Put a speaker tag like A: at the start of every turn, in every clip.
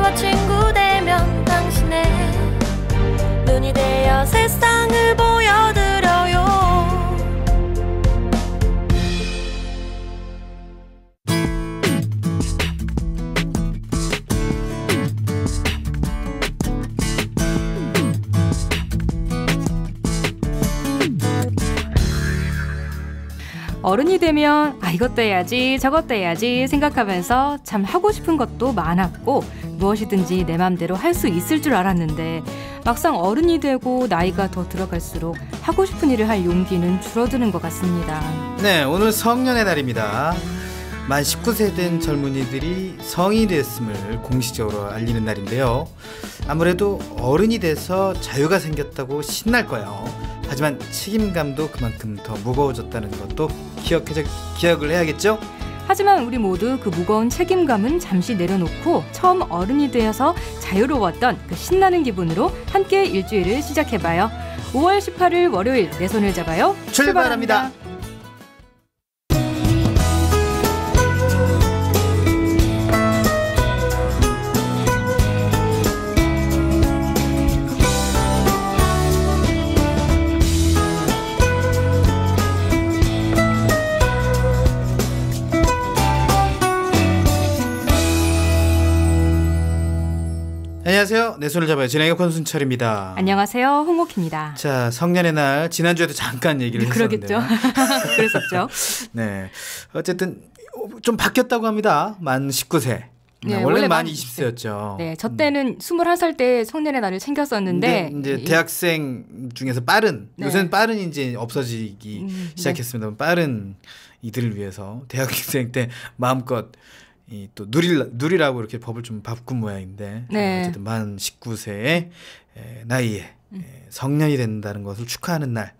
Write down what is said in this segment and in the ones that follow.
A: 나와 친구 되면 당신의 눈이 되어 세상을 보여드려요.
B: 어른이 되면 이것도 해야지 저것도 해야지 생각하면서 참 하고 싶은 것도 많았고 무엇이든지 내 맘대로 할 수 있을 줄 알았는데 막상 어른이 되고 나이가 더 들어갈수록 하고 싶은 일을 할 용기는 줄어드는 것 같습니다.
C: 네, 오늘 성년의 날입니다. 만 19세 된 젊은이들이 성인이 됐음을 공식적으로 알리는 날인데요. 아무래도 어른이 돼서 자유가 생겼다고 신날 거예요. 하지만 책임감도 그만큼 더 무거워졌다는 것도 기억을 해야겠죠?
B: 하지만 우리 모두 그 무거운 책임감은 잠시 내려놓고 처음 어른이 되어서 자유로웠던 그 신나는 기분으로 함께 일주일을 시작해봐요. 5월 18일 월요일 내 손을 잡아요.
C: 출발합니다. 안녕하세요. 내 손을 잡아요. 진행의 권순철입니다.
B: 안녕하세요. 홍옥희입니다.
C: 자, 성년의 날 지난주에도 잠깐 얘기를 했었는데요.
B: 그러겠죠. 그랬었죠.
C: 네, 어쨌든 좀 바뀌었다고 합니다. 만 19세.
B: 네,
C: 원래 만 20세였죠.
B: 네, 저 때는 21살 때 성년의 날을 챙겼었는데
C: 이제 대학생 중에서 빠른
B: 네.
C: 요새는 빠른 이제 없어지기 시작했습니다. 빠른 이들을 위해서 대학생 때 마음껏 또 누리라고 이렇게 법을 좀 바꾼 모양인데
B: 네.
C: 어쨌든 만 19세의 나이에 성년이 된다는 것을 축하하는 날.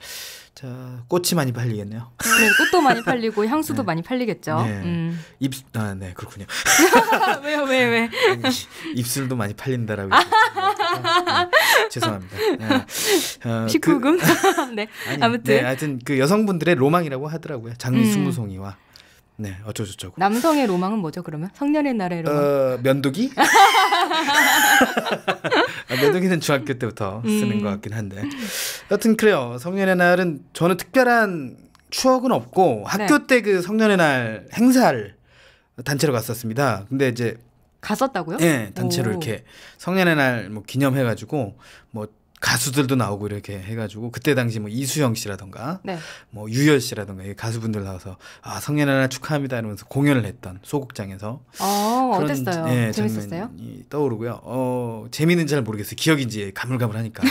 C: 자, 꽃이 많이 팔리겠네요.
B: 네, 꽃도 많이 팔리고 향수도
C: 네.
B: 많이 팔리겠죠.
C: 네. 네, 그렇군요.
B: 왜?
C: 입술도 많이 팔린다라고. 죄송합니다. 네.
B: 19금? 네. 아무튼.
C: 네, 하여튼 그 여성분들의 로망이라고 하더라고요. 장미 20송이와. 네, 어쩌고저쩌고.
B: 남성의 로망은 뭐죠, 그러면? 성년의 날의 로망?
C: 면도기? 면도기는 중학교 때부터 쓰는 것 같긴 한데. 여튼 그래요. 성년의 날은 저는 특별한 추억은 없고 학교 때 그 성년의 날 행사를 단체로 갔었습니다. 근데 이제
B: 갔었다고요?
C: 네, 단체로 이렇게 성년의 날 뭐 기념해가지고 뭐 가수들도 나오고 이렇게 해가지고 그때 당시 뭐 이수영 씨라던가
B: 네.
C: 뭐 유열 씨라던가 가수분들 나와서 성년의 날 축하합니다 이러면서 공연을 했던 소극장에서
B: 어땠어요?
C: 네,
B: 재밌었어요?
C: 떠오르고요. 재미는 잘 모르겠어요. 기억이 이제 가물가물하니까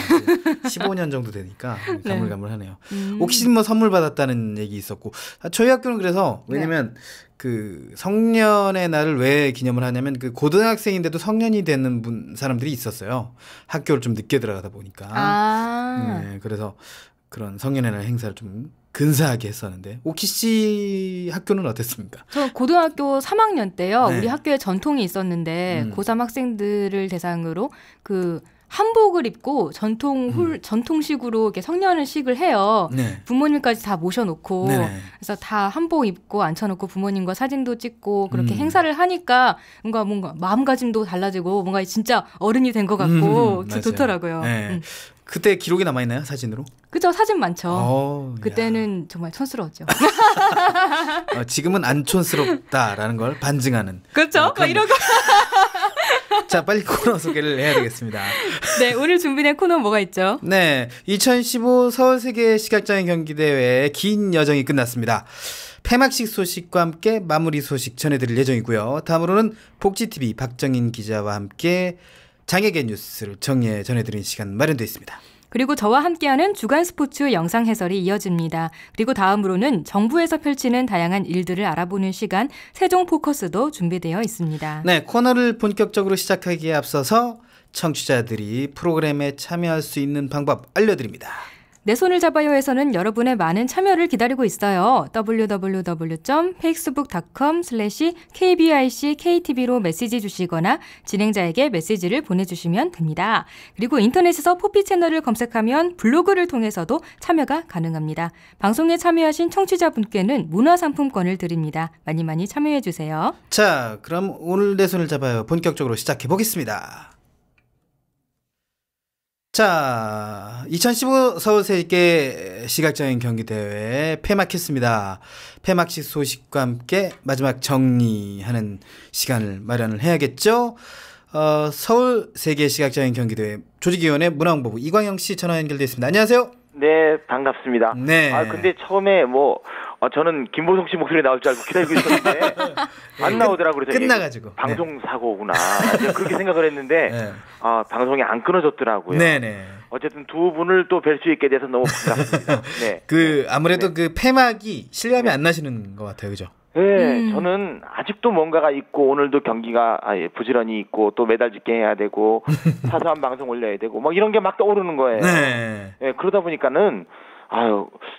C: 15년 정도 되니까 가물가물하네요. 혹시 뭐 선물 받았다는 얘기 있었고 저희 학교는 그래서 왜냐면 그 성년의 날을 왜 기념을 하냐면 그 고등학생인데도 성년이 되는 사람들이 있었어요. 학교를 좀 늦게 들어가다 보니까. 네, 그래서 그런 성년의 날 행사를 좀 근사하게 했었는데 오키 씨 학교는 어땠습니까?
B: 저 고등학교 3학년 때요.
C: 네.
B: 우리 학교에 전통이 있었는데 고3 학생들을 대상으로 그 한복을 입고 전통식으로 이렇게 성년식을 해요.
C: 네.
B: 부모님까지 다 모셔놓고
C: 네네.
B: 그래서 다 한복 입고 앉혀놓고 부모님과 사진도 찍고 그렇게 행사를 하니까 뭔가 마음가짐도 달라지고 뭔가 진짜 어른이 된 것 같고 좋더라고요.
C: 네. 그때 기록이 남아있나요? 사진으로?
B: 그죠? 사진 많죠. 그때는 정말 촌스러웠죠.
C: 지금은 안 촌스럽다라는 걸 반증하는.
B: 그렇죠? 막 이러고.
C: 자, 빨리 코너 소개를 해야 되겠습니다.
B: 네, 오늘 준비된 코너 뭐가 있죠?
C: 네, 2015 서울세계시각장애 경기대회의 긴 여정이 끝났습니다. 폐막식 소식과 함께 마무리 소식 전해드릴 예정이고요. 다음으로는 복지TV 박정인 기자와 함께 장애계 뉴스를 정리해 전해드리는 시간 마련되어 있습니다.
B: 그리고 저와 함께하는 주간 스포츠 영상 해설이 이어집니다. 그리고 다음으로는 정부에서 펼치는 다양한 일들을 알아보는 시간 세종 포커스도 준비되어 있습니다.
C: 네, 코너를 본격적으로 시작하기에 앞서서 청취자들이 프로그램에 참여할 수 있는 방법 알려드립니다.
B: 내 손을 잡아요에서는 여러분의 많은 참여를 기다리고 있어요. www.facebook.com/kbicktV로 메시지 주시거나 진행자에게 메시지를 보내주시면 됩니다. 그리고 인터넷에서 포피 채널을 검색하면 블로그를 통해서도 참여가 가능합니다. 방송에 참여하신 청취자분께는 문화상품권을 드립니다. 많이 많이 참여해주세요.
C: 자, 그럼 오늘 내 손을 잡아요. 본격적으로 시작해 보겠습니다. 자, 2015 서울세계 시각장애인 경기대회 폐막했습니다. 폐막식 소식과 함께 마지막 정리하는 시간을 마련을 해야겠죠. 서울세계 시각장애인 경기대회 조직위원회 문화홍보부 이광영 씨 전화 연결되어 있습니다. 안녕하세요.
D: 네, 반갑습니다.
C: 네.
D: 근데 처음에 저는 김보성 씨 목소리 나올 줄 알고 기다리고 있었는데 안 나오더라고요.
C: 끝나가지고.
D: 방송 사고구나. 그렇게 생각을 했는데
C: 네.
D: 방송이 안 끊어졌더라고요.
C: 네네.
D: 어쨌든 두 분을 또 뵐 수 있게 돼서 너무 반갑습니다. 네.
C: 아무래도
D: 네.
C: 그 폐막이 실감이 안 나시는 것 같아요, 그죠?
D: 네, 저는 아직도 뭔가가 있고 오늘도 경기가 부지런히 있고 또 메달 집계해야 되고 사소한 방송 올려야 되고 이런 게 막 떠오르는 거예요.
C: 네.
D: 네, 그러다 보니까는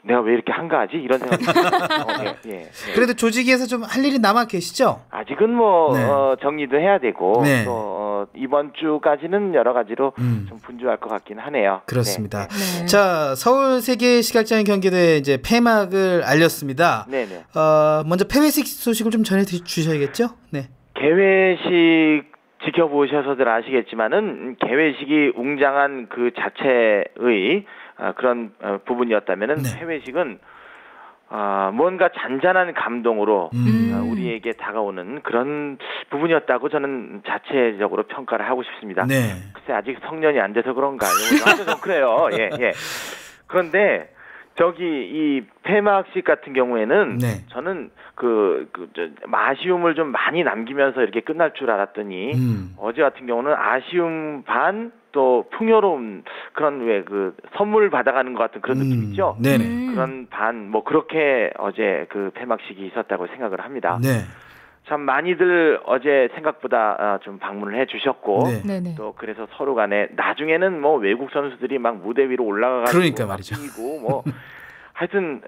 D: 내가 왜 이렇게 한가하지? 이런 생각이 들어요. 예.
C: 그래도 조직위에서 좀 할 일이 남아 계시죠?
D: 아직은 정리도 해야 되고
C: 네.
D: 또 이번 주까지는 여러 가지로 좀 분주할 것 같긴 하네요.
C: 그렇습니다.
B: 네.
C: 자, 서울 세계 시각장애인 경기대회 이제 폐막을 알렸습니다.
D: 네네.
C: 먼저 폐회식 소식을 좀 전해 주셔야겠죠? 네.
D: 개회식 지켜보셔서들 아시겠지만은 개회식이 웅장한 그 자체의 그런 부분이었다면은
C: 네.
D: 폐회식은 뭔가 잔잔한 감동으로 우리에게 다가오는 그런 부분이었다고 저는 자체적으로 평가를 하고 싶습니다.
C: 네.
D: 글쎄 아직 성년이 안 돼서 그런가요? 좀 그래요. 예. 그런데 이 폐막식 같은 경우에는
C: 네.
D: 저는 아쉬움을 좀 많이 남기면서 이렇게 끝날 줄 알았더니 어제 같은 경우는 아쉬움 반 또 풍요로운 그런 선물 받아가는 것 같은 그런 느낌 있죠?
C: 네네.
D: 그런 반 그렇게 어제 그 폐막식이 있었다고 생각을 합니다.
C: 네.
D: 참 많이들 어제 생각보다 좀 방문을 해주셨고
C: 네.
D: 또 그래서 서로 간에 나중에는 외국 선수들이 막 무대 위로 올라가가지고
C: 그러니까 말이죠.
D: 뛰고 하여튼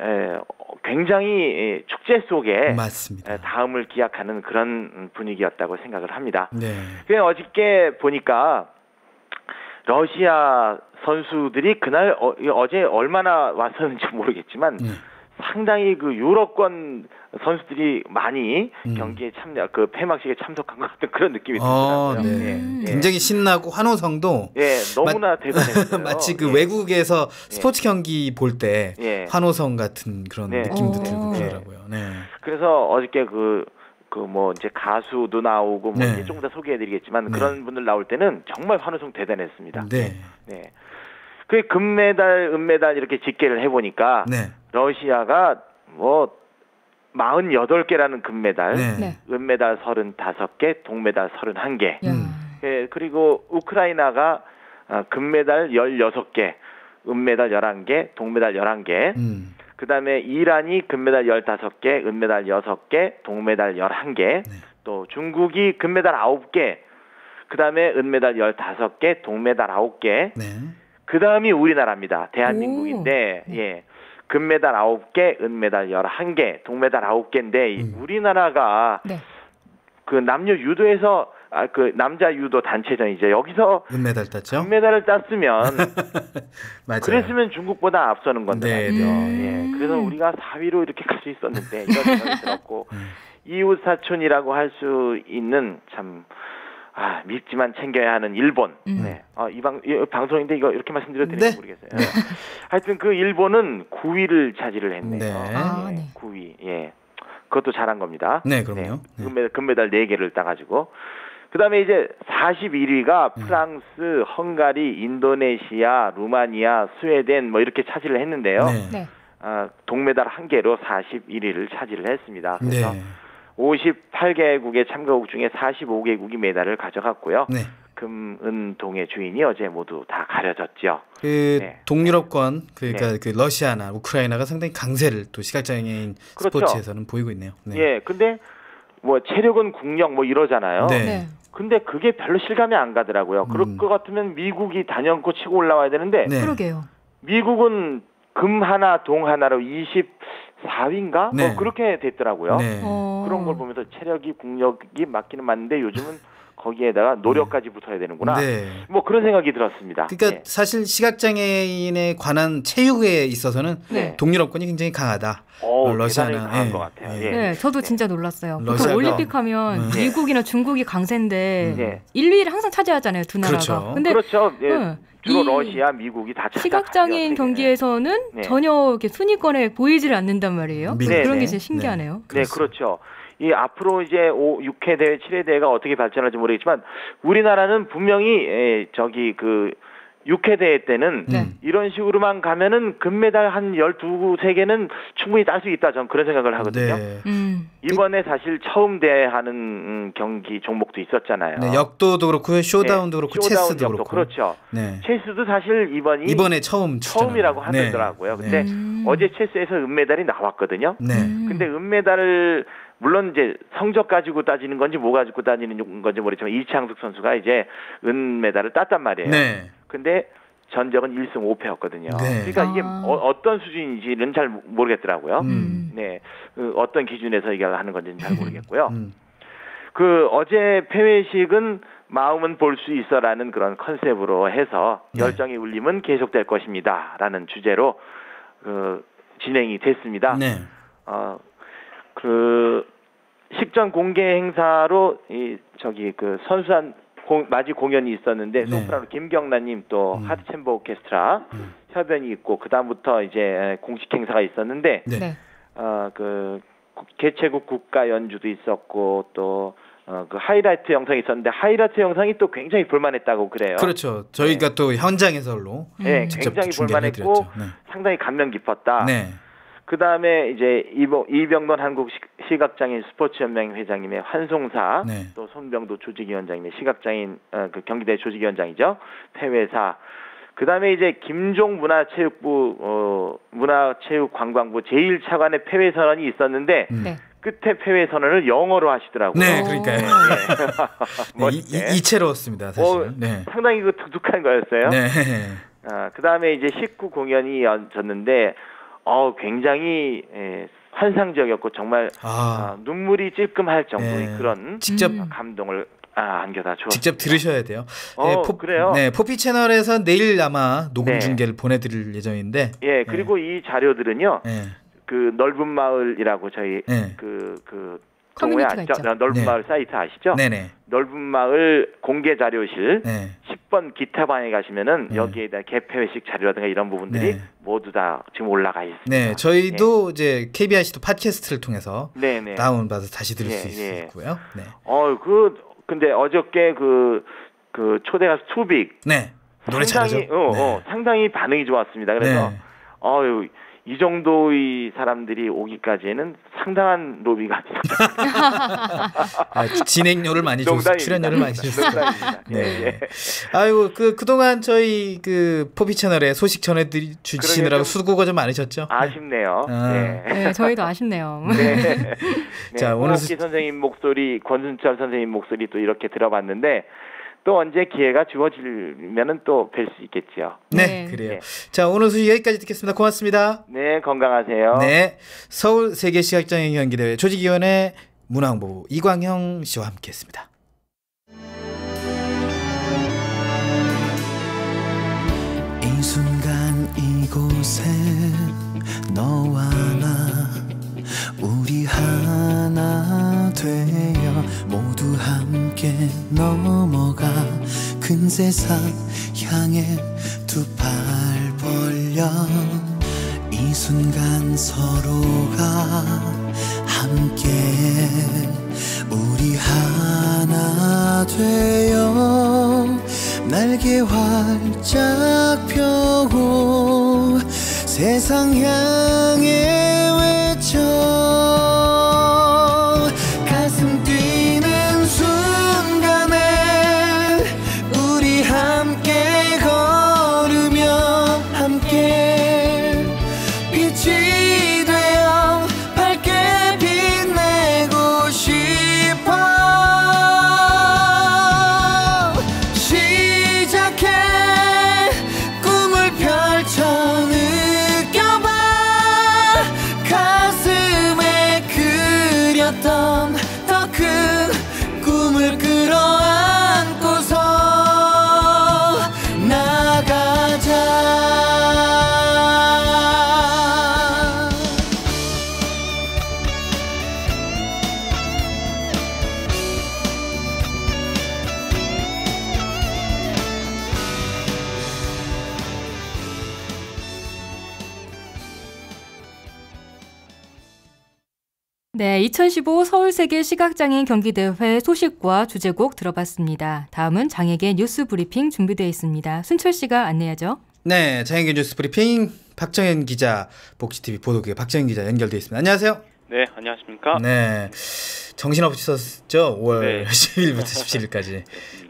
D: 굉장히 축제 속에
C: 맞습니다.
D: 다음을 기약하는 그런 분위기였다고 생각을 합니다.
C: 네.
D: 그냥 어저께 보니까 러시아 선수들이 그날 어제 얼마나 왔었는지 모르겠지만 상당히 그 유럽권 선수들이 많이 경기에 폐막식에 참석한 것 같은 그런 느낌이 들더라고요.
C: 네. 굉장히 신나고 환호성도
D: 너무나 대단했어요.
C: 마치 외국에서 스포츠 경기 볼 때 환호성 같은 그런 느낌도 들고 그러더라고요. 네.
D: 그래서 어저께 이제 가수도 나오고 이제 조금 더 소개해드리겠지만 그런 분들 나올 때는 정말 환호성 대단했습니다.
C: 네.
D: 그 금메달, 은메달 이렇게 집계를 해보니까 러시아가 48개라는 금메달, 은메달 35개, 동메달 31개. 그리고 우크라이나가 금메달 16개, 은메달 11개, 동메달 11개. 그다음에 이란이 금메달 15개, 은메달 6개, 동메달 11개. 또 중국이 금메달 9개, 그다음에 은메달 15개, 동메달 9개. 그다음이 우리나라입니다. 대한민국인데 금메달 9개, 은메달 11개, 동메달 9개인데 우리나라가 그 남녀 유도에서 남자 유도 단체전이죠. 여기서
C: 은메달 땄죠.
D: 금메달을 땄으면
C: 맞아요.
D: 그랬으면 중국보다 앞서는 건데 말이죠. 그래서 우리가 4위로 이렇게 갈 수 있었는데 이런 생각이 들었고 이웃 사촌이라고 할 수 있는 참 밉지만 챙겨야 하는 일본. 이 방송인데 이거 이렇게 말씀드려도 되는지 모르겠어요. 하여튼 그 일본은 9위를 차지를 했네요. 9위. 그것도 잘한 겁니다.
C: 네, 그럼요.
D: 금메달 4개를 따가지고. 그 다음에 이제 41위가 프랑스, 헝가리, 인도네시아, 루마니아, 스웨덴 이렇게 차지를 했는데요. 동메달 1개로 41위를 차지를 했습니다. 그래서 58개국의 참가국 중에 45개국이 메달을 가져갔고요. 금, 은, 동의 주인이 어제 모두 다 가려졌죠.
C: 동유럽권 그러니까 그 러시아나 우크라이나가 상당히 강세를 또 시각장애인 스포츠에서는 보이고 있네요.
D: 근데 체력은 국력 이러잖아요. 근데 그게 별로 실감이 안 가더라고요. 그럴 것 같으면 미국이 단연코 치고 올라와야 되는데
B: 그러게요.
D: 미국은 금 하나, 동 하나로 24위인가?
C: 네.
D: 뭐 그렇게 됐더라고요.
C: 네.
D: 그런 걸 보면서 체력이, 국력이 맞기는 맞는데 요즘은 거기에다가 노력까지 붙어야 되는구나.
C: 네.
D: 뭐 그런 생각이 들었습니다.
C: 그러니까
D: 네.
C: 사실 시각장애인에 관한 체육에 있어서는
B: 네.
C: 동유럽권이 굉장히 강하다.
D: 대단히 강한 것 같아요. 예.
B: 네, 저도 진짜 놀랐어요. 보통
C: 러시아가,
B: 올림픽 하면 미국이나 중국이 강세인데 1, 2위를 항상 차지하잖아요, 두 나라가.
C: 그렇죠.
B: 근데
D: 그렇죠. 예.
B: 네.
D: 주로 러시아, 미국이 다
B: 시각장애인 경기에서는
D: 네.
B: 전혀 이렇게 순위권에 보이지를 않는단 말이에요.
C: 네,
B: 그런
D: 네.
B: 게 진짜 신기하네요.
D: 네, 그렇죠. 이 앞으로 이제 6회 대회, 7회 대회가 어떻게 발전할지 모르겠지만 우리나라는 분명히 저기 그 6회 대회 때는 이런 식으로만 가면은 금메달 한 12, 3개는 충분히 딸 수 있다. 저는 그런 생각을 하거든요.
C: 네.
D: 이번에 사실 처음 대회하는 경기 종목도 있었잖아요.
C: 네, 역도도 그렇고요. 쇼다운도 그렇고 체스도 그렇고.
D: 그렇죠.
C: 네.
D: 체스도 사실 이번에 처음이라고 하더라고요. 근데 어제 체스에서 은메달이 나왔거든요.
C: 네.
D: 근데 은메달을 물론 이제 성적 가지고 따지는 건지 뭐 가지고 따지는 건지 모르겠지만 이창숙 선수가 이제 은메달을 땄단 말이에요.
C: 네.
D: 근데 전적은 1승 5패였거든요.
C: 네.
D: 그러니까 이게 어떤 수준인지는 잘 모르겠더라고요.
C: 네.
D: 어떤 기준에서 이게 하는 건지는 잘 모르겠고요. 그 어제 폐회식은 마음은 볼 수 있어라는 그런 컨셉으로 해서 열정의 울림은 계속될 것입니다라는 주제로 진행이 됐습니다.
C: 네.
D: 그 식전 공개 행사로 그 선수단 맞이 공연이 있었는데 소프라노 김경란님 또 하트 챔버 오케스트라 협연이 있고 그 다음부터 이제 공식 행사가 있었는데 그 개최국 국가 연주도 있었고 또 그 하이라이트 영상이 있었는데 하이라이트 영상이 또 굉장히 볼만했다고 그래요.
C: 그렇죠. 저희가 또 현장 해설로
D: 굉장히 볼만했고 상당히 감명 깊었다.
C: 네.
D: 그 다음에 이제 이병돈 한국 시각장애인 스포츠연맹 회장님의 환송사, 또 손병도 조직위원장님의 시각장애인 그 경기대 조직위원장이죠. 폐회사. 그 다음에 이제 김종 문화체육부 문화체육관광부 제1차관의 폐회 선언이 있었는데 끝에 폐회 선언을 영어로 하시더라고요.
C: 네, 그러니까요. 이채로웠습니다, 사실.
D: 상당히 그 독특한 거였어요.
C: 네.
D: 그 다음에 이제 19 공연이 졌는데. 굉장히 환상적이었고 정말 눈물이 찔끔할 정도의 그런 직접 감동을 안겨다 주었습니다.
C: 직접 들으셔야 돼요.
D: 그래요?
C: 네, 포피 채널에서 내일 아마 녹음 중계를 보내드릴 예정인데.
D: 그리고 이 자료들은요. 그 넓은 마을이라고 저희 동호회 넓은 마을 사이트 아시죠?
C: 네네.
D: 넓은 마을 공개 자료실 10번 기타방에 가시면은 여기에다 개폐회식 자료라든가 이런 부분들이 모두 다 지금 올라가 있습니다.
C: 네, 저희도 이제 KBIC도 팟캐스트를 통해서 다운받아서 다시 들을 수 있고요. 네.
D: 근데 어저께 그 초대 가수 투빅
C: 노래 잘하죠.
D: 상당히 반응이 좋았습니다. 그래서 이 정도의 사람들이 오기까지는 상당한 로비가
C: 진행료를 많이 줬어요. 출연료를 많이 줬어요. 네. 아이고 그동안 저희 그 포피 채널에 소식 전해주시느라고 수고가 좀 많으셨죠?
D: 아쉽네요.
B: 네, 저희도 아쉽네요.
D: 자, 오늘 홍옥기 선생님 목소리, 권순철 선생님 목소리 또 이렇게 들어봤는데. 또 언제 기회가 주어지면은 또 뵐 수 있겠죠.
C: 네, 그래요. 자, 오늘 소식 여기까지 듣겠습니다. 고맙습니다.
D: 네, 건강하세요.
C: 네, 서울 세계시각장애인 경기대회 조직위원회 문화홍보부 이광형 씨와 함께했습니다.
E: 이 순간 이곳에 너와 나 우리 하나 되어 모두 함께 넘어가 큰 세상 향해 두 팔 벌려 이 순간 서로가 함께 우리 하나 되어 날개 활짝 펴고 세상 향해 외쳐 가슴 뛰는 순간에 우리 함께 걸으며 함께 빛이 되어 밝게 빛내고 싶어 시작해 꿈을 펼쳐 느껴
B: 네, 2015 서울세계 시각장애인 경기대회 소식과 주제곡 들어봤습니다. 다음은 장애계 뉴스 브리핑 준비되어 있습니다. 순철 씨가 안내하죠.
C: 네, 장애계 뉴스 브리핑 박정현 기자, 복지TV 보도국의 박정현 기자 연결되어 있습니다. 안녕하세요.
F: 네, 안녕하십니까?
C: 네, 정신없으셨죠? 5월 10일부터 17일까지.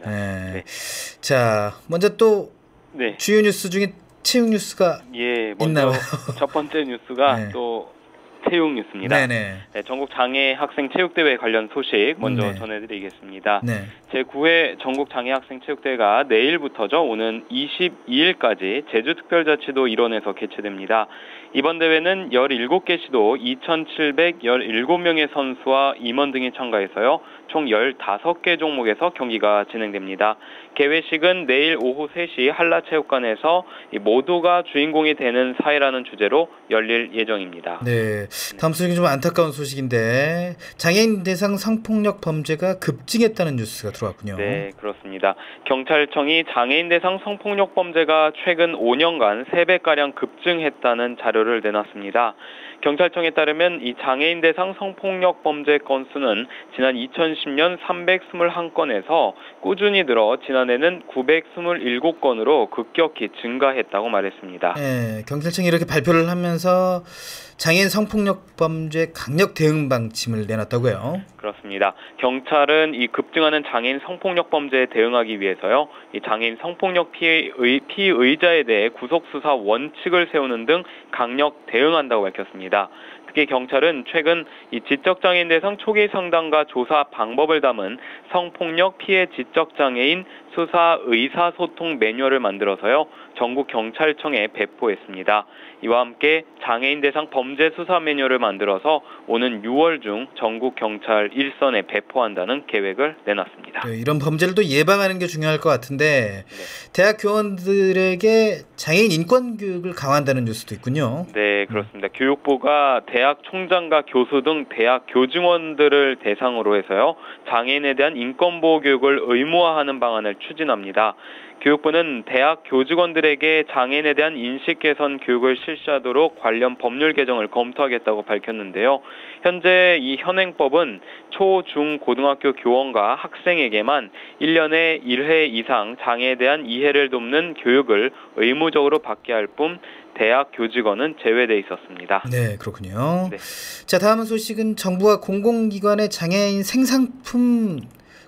C: 네.
F: 네.
C: 자, 먼저 또 주요 뉴스 중에 체육 뉴스가
F: 먼저 첫 번째 뉴스가 또 체육 뉴스입니다.
C: 네네.
F: 네, 전국 장애 학생 체육대회 관련 소식 먼저 전해드리겠습니다. 제9회 전국 장애 학생 체육대회가 내일부터죠. 오는 22일까지 제주특별자치도 일원에서 개최됩니다. 이번 대회는 17개 시도 2,717명의 선수와 임원 등이 참가해서요. 총 15개 종목에서 경기가 진행됩니다. 개회식은 내일 오후 3시 한라체육관에서 모두가 주인공이 되는 사회라는 주제로 열릴 예정입니다.
C: 네, 다음 소식은 좀 안타까운 소식인데 장애인 대상 성폭력 범죄가 급증했다는 뉴스가 들어왔군요.
F: 네, 그렇습니다. 경찰청이 장애인 대상 성폭력 범죄가 최근 5년간 3배가량 급증했다는 자료를 내놨습니다. 경찰청에 따르면 이 장애인 대상 성폭력 범죄 건수는 지난 2010년 321건에서 꾸준히 늘어 지난해는 927건으로 급격히 증가했다고 말했습니다.
C: 네, 경찰청이 이렇게 발표를 하면서 장애인 성폭력 범죄 강력 대응 방침을 내놨다고요?
F: 그렇습니다. 경찰은 이 급증하는 장애인 성폭력 범죄에 대응하기 위해서요, 이 장애인 성폭력 피의자에 대해 구속수사 원칙을 세우는 등 강력 대응한다고 밝혔습니다. 특히 경찰은 최근 이 지적장애인 대상 초기 상담과 조사 방법을 담은 성폭력 피해 지적장애인 수사 의사소통 매뉴얼을 만들어서요, 전국 경찰청에 배포했습니다. 이와 함께 장애인 대상 범죄 수사 매뉴얼을 만들어서 오는 6월 중 전국 경찰 일선에 배포한다는 계획을 내놨습니다.
C: 네, 이런 범죄를 또 예방하는 게 중요할 것 같은데 대학 교원들에게 장애인 인권 교육을 강화한다는 뉴스도 있군요.
F: 네, 그렇습니다. 교육부가 대학 총장과 교수 등 대학 교직원들을 대상으로 해서요, 장애인에 대한 인권 보호 교육을 의무화하는 방안을 추진합니다. 교육부는 대학 교직원들에게 장애인에 대한 인식 개선 교육을 실시하도록 관련 법률 개정을 검토하겠다고 밝혔는데요. 현재 이 현행법은 초, 중, 고등학교 교원과 학생에게만 1년에 1회 이상 장애에 대한 이해를 돕는 교육을 의무적으로 받게 할 뿐 대학 교직원은 제외돼 있었습니다.
C: 네, 그렇군요. 네. 자, 다음 소식은 정부와 공공기관의 장애인 생산품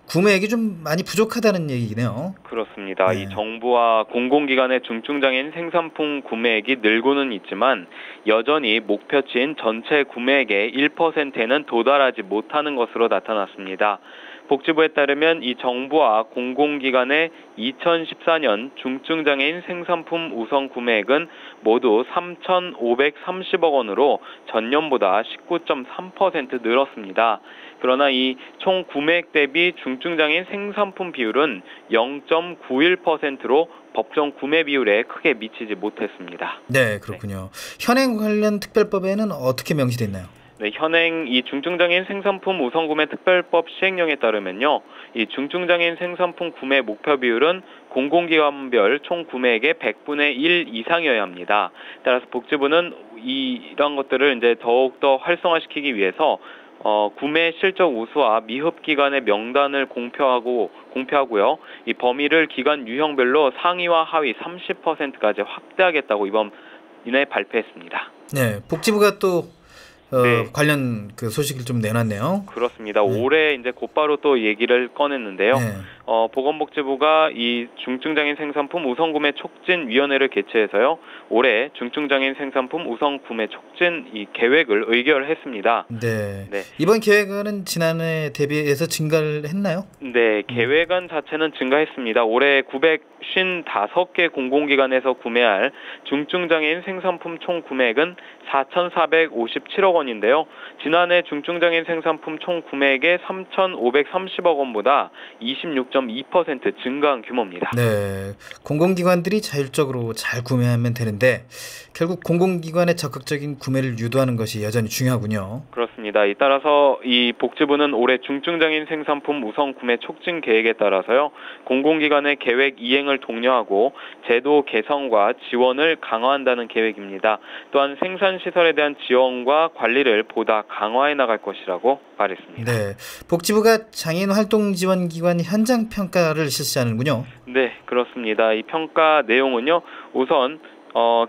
C: 구매액이 좀 많이 부족하다는 얘기네요.
F: 그렇습니다. 이 정부와 공공기관의 중증장애인 생산품 구매액이 늘고는 있지만 여전히 목표치인 전체 구매액의 1%에는 도달하지 못하는 것으로 나타났습니다. 복지부에 따르면 이 정부와 공공기관의 2014년 중증장애인 생산품 우선 구매액은 모두 3,530억 원으로 전년보다 19.3% 늘었습니다. 그러나 이 총 구매액 대비 중증장애인 생산품 비율은 0.91%로 법정 구매 비율에 크게 미치지 못했습니다.
C: 네, 그렇군요. 현행 관련 특별법에는 어떻게 명시되어 있나요?
F: 네, 현행 이 중증장애인 생산품 우선구매 특별법 시행령에 따르면요, 이 중증장애인 생산품 구매 목표 비율은 공공기관별 총 구매액의 100분의 1 이상이어야 합니다. 따라서 복지부는 이런 것들을 이제 더욱더 활성화시키기 위해서 구매 실적 우수와 미흡 기관의 명단을 공표하고요. 이 범위를 기관 유형별로 상위와 하위 30%까지 확대하겠다고 이번에 발표했습니다.
C: 네, 복지부가 또 관련 그 소식을 좀 내놨네요.
F: 그렇습니다. 올해 이제 곧바로 또 얘기를 꺼냈는데요. 보건복지부가 이 중증장애인 생산품 우선구매 촉진위원회를 개최해서요, 올해 중증장애인 생산품 우선구매 촉진 이 계획을 의결했습니다.
C: 네. 이번 계획은 지난해 대비해서 증가를 했나요?
F: 네, 계획안 자체는 증가했습니다. 올해 955개 공공기관에서 구매할 중증장애인 생산품 총 구매액은 4,457억 원인데요. 지난해 중증장애인 생산품 총 구매액의 3,530억 원보다 26 6.2% 증가한 규모입니다.
C: 네, 공공기관들이 자율적으로 잘 구매하면 되는데 결국 공공기관의 적극적인 구매를 유도하는 것이 여전히 중요하군요.
F: 그렇습니다. 따라서 이 복지부는 올해 중증장애인 생산품 우선 구매 촉진 계획에 따라서요, 공공기관의 계획 이행을 독려하고 제도 개선과 지원을 강화한다는 계획입니다. 또한 생산시설에 대한 지원과 관리를 보다 강화해 나갈 것이라고 말했습니다.
C: 네, 복지부가 장애인 활동 지원 기관 현장 평가를 실시하는군요.
F: 네, 그렇습니다. 이 평가 내용은요, 우선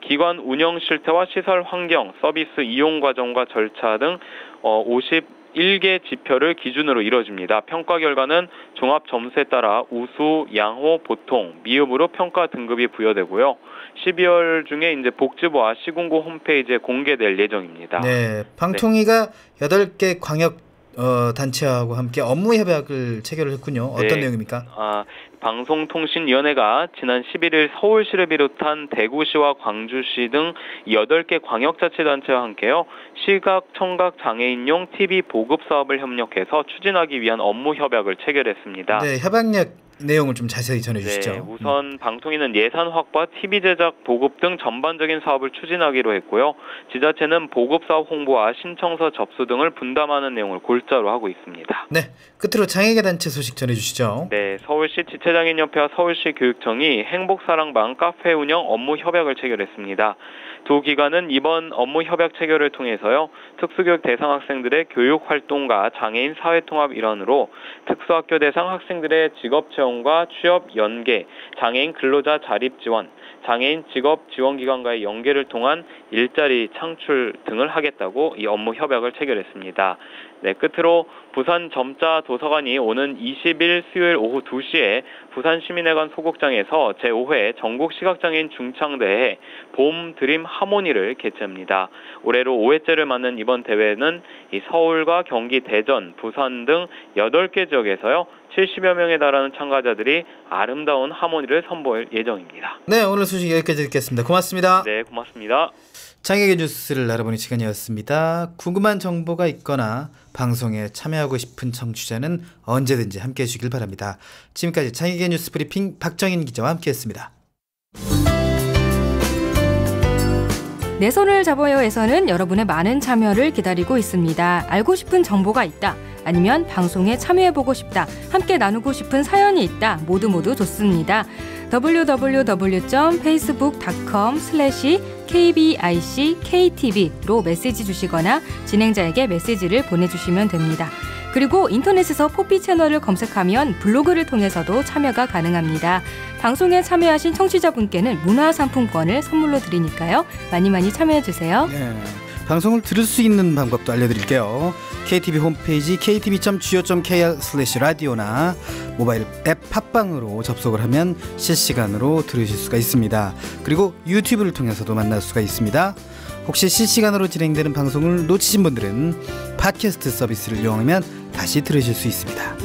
F: 기관 운영 실태와 시설 환경, 서비스 이용 과정과 절차 등 51개 지표를 기준으로 이뤄집니다. 평가 결과는 종합 점수에 따라 우수, 양호, 보통, 미흡으로 평가 등급이 부여되고요. 12월 중에 이제 복지부와 시군구 홈페이지에 공개될 예정입니다.
C: 네, 방통위가 8개 광역 단체하고 함께 업무 협약을 체결을 했군요. 어떤
F: 네.
C: 내용입니까?
F: 방송통신위원회가 지난 11일 서울시를 비롯한 대구시와 광주시 등 8개 광역자치단체와 함께요, 시각, 청각 장애인용 TV 보급 사업을 협력해서 추진하기 위한 업무 협약을 체결했습니다.
C: 네, 협약력 내용을 좀 자세히 전해주시죠.
F: 네, 우선 방통위는 예산 확보와 TV 제작, 보급 등 전반적인 사업을 추진하기로 했고요. 지자체는 보급 사업 홍보와 신청서 접수 등을 분담하는 내용을 골자로 하고 있습니다.
C: 네, 끝으로 장애계 단체 소식 전해주시죠.
F: 네, 서울시 지체장애인협회와 서울시 교육청이 행복사랑방 카페 운영 업무 협약을 체결했습니다. 두 기관은 이번 업무 협약 체결을 통해서요, 특수교육 대상 학생들의 교육 활동과 장애인 사회통합 일환으로 특수학교 대상 학생들의 직업 채용과 취업 연계, 장애인 근로자 자립 지원, 장애인 직업 지원기관과의 연계를 통한 일자리 창출 등을 하겠다고 이 업무 협약을 체결했습니다. 네, 끝으로 부산 점자 도서관이 오는 20일 수요일 오후 2시에 부산시민회관 소극장에서 제5회 전국시각장애인 중창대회 봄 드림 하모니를 개최합니다. 올해로 5회째를 맞는 이번 대회는 이 서울과 경기, 대전, 부산 등 8개 지역에서요, 70여 명에 달하는 참가자들이 아름다운 하모니를 선보일 예정입니다.
C: 네, 오늘 소식 여기까지 듣겠습니다. 고맙습니다.
F: 네, 고맙습니다.
C: 장애계 뉴스를 알아보는 시간이었습니다. 궁금한 정보가 있거나 방송에 참여하고 싶은 청취자는 언제든지 함께해 주길 바랍니다. 지금까지 장애계 뉴스 브리핑 박정인 기자와 함께했습니다.
B: 내 손을 잡아요에서는 여러분의 많은 참여를 기다리고 있습니다. 알고 싶은 정보가 있다, 아니면 방송에 참여해보고 싶다, 함께 나누고 싶은 사연이 있다, 모두 좋습니다. www.facebook.com/kbicktv로 메시지 주시거나 진행자에게 메시지를 보내주시면 됩니다. 그리고 인터넷에서 포피 채널을 검색하면 블로그를 통해서도 참여가 가능합니다. 방송에 참여하신 청취자분께는 문화상품권을 선물로 드리니까요, 많이 참여해주세요.
C: 네, 방송을 들을 수 있는 방법도 알려드릴게요. KTV 홈페이지 ktv.go.kr/radio나 모바일 앱 팟빵으로 접속을 하면 실시간으로 들으실 수가 있습니다. 그리고 유튜브를 통해서도 만날 수가 있습니다. 혹시 실시간으로 진행되는 방송을 놓치신 분들은 팟캐스트 서비스를 이용하면 다시 들으실 수 있습니다.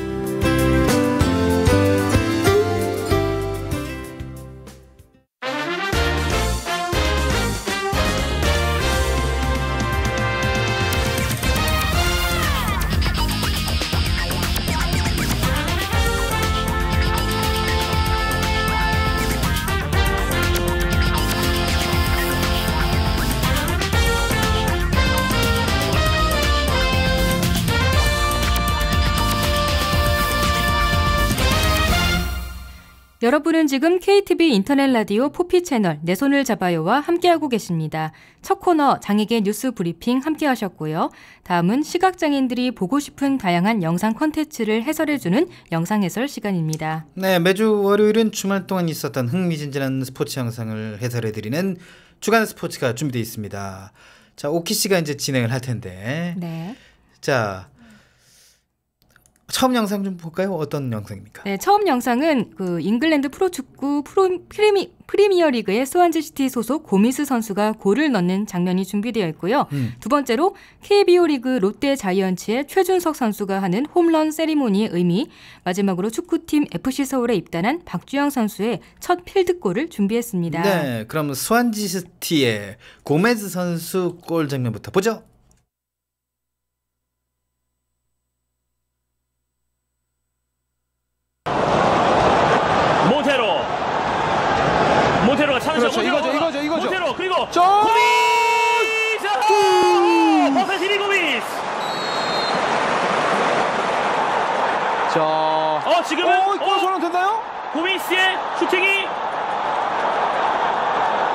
B: 여러분은 지금 KTV 인터넷 라디오 포피 채널 내 손을 잡아요와 함께하고 계십니다. 첫 코너 장애계 뉴스 브리핑 함께하셨고요. 다음은 시각장애인들이 보고 싶은 다양한 영상 콘텐츠를 해설해주는 영상 해설 시간입니다.
C: 네, 매주 월요일은 주말 동안 있었던 흥미진진한 스포츠 영상을 해설해드리는 주간 스포츠가 준비되어 있습니다. 자, 오키 씨가 이제 진행을 할 텐데.
B: 네.
C: 자, 처음 영상 좀 볼까요? 어떤 영상입니까?
B: 네, 처음 영상은 그 잉글랜드 프로축구 프리미어리그의 스완지 시티 소속 고미스 선수가 골을 넣는 장면이 준비되어 있고요. 두 번째로 KBO 리그 롯데 자이언츠의 최준석 선수가 하는 홈런 세리모니의 의미, 마지막으로 축구팀 FC 서울에 입단한 박주영 선수의 첫 필드골을 준비했습니다.
C: 네, 그럼 스완지 시티의 고메즈 선수 골 장면부터 보죠.
G: 그렇죠. 이거죠.
H: 모테로 그리고
G: 저
H: 고미스. 버페티비 고미스.
G: 자,
H: 지금은
G: 골 선언 됐나요?
H: 고미스의 슈팅이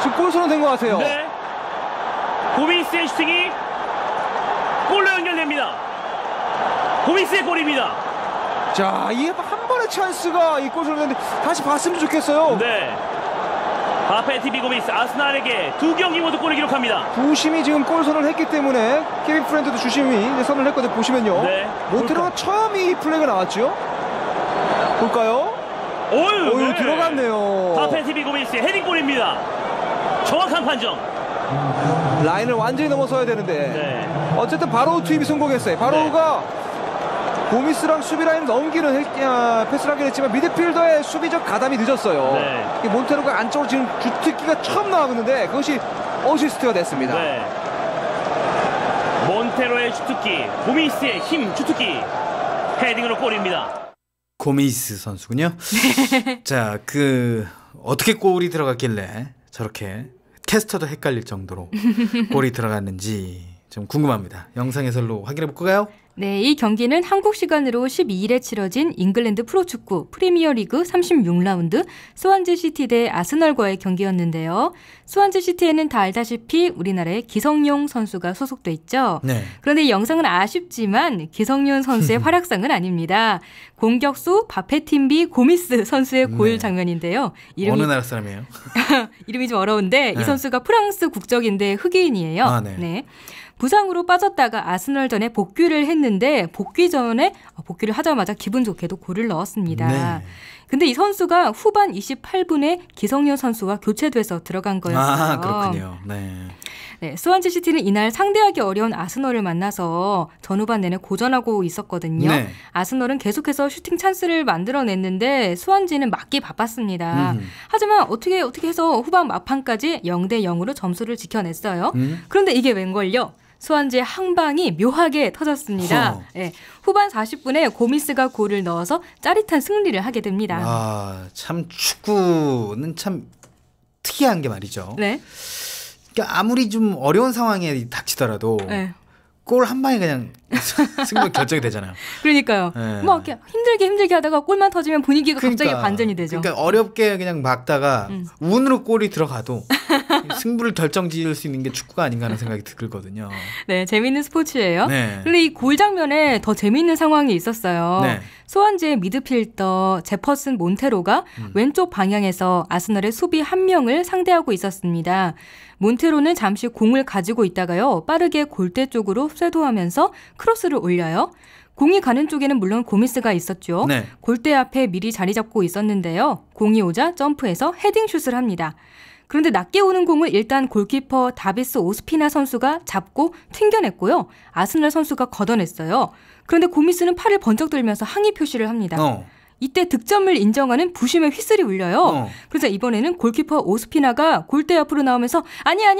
G: 지금 골 선언 된 것 같아요.
H: 네. 고미스의 슈팅이 골로 연결됩니다. 고미스의 골입니다.
G: 자, 이 한 번의 찬스가 이 골 선언 됐는데 다시 봤으면 좋겠어요.
H: 네. 바페티비 고미스 아스날에게 2경기 모두 골을 기록합니다.
G: 부심이 지금 골 선언을 했기 때문에 케빈 프렌드도 주심이 이제 선언을 했거든요. 보시면요.
H: 네.
G: 모테로가 처음 이 플레이가 나왔죠. 볼까요?
H: 오유, 네.
G: 들어갔네요.
H: 바페티비 고미스의 헤딩골입니다. 정확한 판정.
G: 라인을 완전히 넘어서야 되는데
H: 네.
G: 어쨌든 바로 투입이 성공했어요. 바로우가 고미스랑 수비 라인을 넘기는 패스를 하긴 했지만 미드필더의 수비적 가담이 늦었어요.
H: 네.
G: 몬테로가 안쪽으로 지금 주특기가 처음 나왔는데 그것이 어시스트가 됐습니다.
H: 네. 몬테로의 주특기, 고미스의 힘 주특기, 헤딩으로 골입니다.
C: 고미스 선수군요. 자, 어떻게 골이 들어갔길래 저렇게 캐스터도 헷갈릴 정도로 골이 들어갔는지 좀 궁금합니다. 영상 해설로 확인해 볼까요?
B: 네, 이 경기는 한국 시간으로 12일에 치러진 잉글랜드 프로축구 프리미어리그 36라운드 스완지 시티 대 아스널과의 경기였는데요. 스완지 시티에는 다 알다시피 우리나라의 기성용 선수가 소속돼 있죠.
C: 네.
B: 그런데 이 영상은 아쉽지만 기성용 선수의 활약상은 아닙니다. 공격수 바페팀비 고미스 선수의 골 장면인데요.
C: 어느 나라 사람이에요?
B: 이름이 좀 어려운데 이 선수가 프랑스 국적인데 흑인이에요.
C: 아, 네.
B: 네. 부상으로 빠졌다가 아스널전에 복귀를 했는데 복귀를 하자마자 기분 좋게도 골을 넣었습니다.
C: 네.
B: 근데 이 선수가 후반 28분에 기성용 선수와 교체돼서 들어간 거였어요.
C: 아, 그렇군요. 네.
B: 네, 스완지 시티는 이날 상대하기 어려운 아스널을 만나서 전후반 내내 고전하고 있었거든요.
C: 네.
B: 아스널은 계속해서 슈팅 찬스를 만들어냈는데 스완지는 막기 바빴습니다. 하지만 어떻게 해서 후반 막판까지 0대 0으로 점수를 지켜냈어요. 그런데 이게 웬걸요? 스완지의 항방이 묘하게 터졌습니다. 네, 후반 40분에 고미스가 골을 넣어서 짜릿한 승리를 하게 됩니다.
C: 아, 참 축구는 참 특이한 게 말이죠.
B: 네.
C: 그러니까 아무리 좀 어려운 상황에 닥치더라도 골 한 방에 그냥 승부 결정이 되잖아요.
B: 그러니까요.
C: 네.
B: 뭐 이렇게 힘들게 하다가 골만 터지면 분위기가 갑자기 반전이 되죠.
C: 그러니까 어렵게 그냥 막다가 운으로 골이 들어가도 승부를 결정지을 수 있는 게 축구가 아닌가 하는 생각이 들거든요.
B: 네, 재미있는 스포츠예요.
C: 네.
B: 그런데 이 골 장면에 더 재미있는 상황이 있었어요.
C: 네.
B: 스완지의 미드필더 제퍼슨 몬테로가 왼쪽 방향에서 아스널의 수비 한 명을 상대하고 있었습니다. 몬테로는 잠시 공을 가지고 있다가요. 빠르게 골대 쪽으로 쇄도하면서 크로스를 올려요. 공이 가는 쪽에는 물론 고미스가 있었죠.
C: 네.
B: 골대 앞에 미리 자리 잡고 있었는데요. 공이 오자 점프해서 헤딩슛을 합니다. 그런데 낮게 오는 공을 일단 골키퍼 다비스 오스피나 선수가 잡고 튕겨냈고요. 아스널 선수가 걷어냈어요. 그런데 고미스는 팔을 번쩍 들면서 항의 표시를 합니다. 이때 득점을 인정하는 부심의 휘슬이 울려요. 그래서 이번에는 골키퍼 오스피나가 골대 앞으로 나오면서 아니야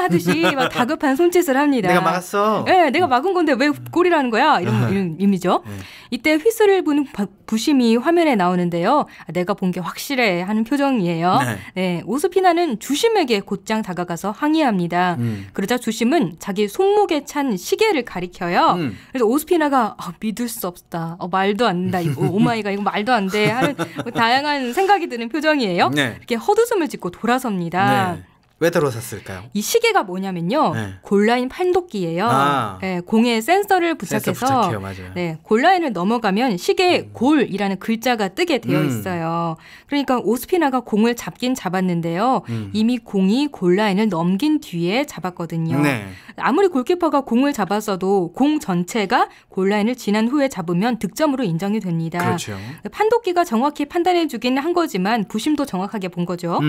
B: 하듯이 막 다급한 손짓을 합니다.
C: 내가 막았어.
B: 네, 내가 막은 건데 왜 골이라는 거야? 이런 의미죠. 이때 휘슬을 부는 부심이 화면에 나오는데요. 내가 본 게 확실해 하는 표정이에요. 네, 오스피나는 주심에게 곧장 다가가서 항의합니다. 그러자 주심은 자기 손목에 찬 시계를 가리켜요. 그래서 오스피나가 믿을 수 없다. 말도 안 된다. 오마이갓 이거 말도 안 돼 하는 다양한 생각이 드는 표정이에요.
C: 네.
B: 이렇게 헛웃음을 짓고 돌아섭니다.
C: 네. 왜 들어섰을까요?
B: 이 시계가 뭐냐면요. 골라인 판독기예요. 네, 공에 센서를 부착해서
C: 맞아요.
B: 네, 골라인을 넘어가면 시계에 골이라는 글자가 뜨게 되어 있어요. 그러니까 오스피나가 공을 잡긴 잡았는데요. 이미 공이 골라인을 넘긴 뒤에 잡았거든요.
C: 네.
B: 아무리 골키퍼가 공을 잡았어도 공 전체가 골라인을 지난 후에 잡으면 득점으로 인정이 됩니다.
C: 그렇죠.
B: 판독기가 정확히 판단해 주긴 한 거지만 부심도 정확하게 본 거죠.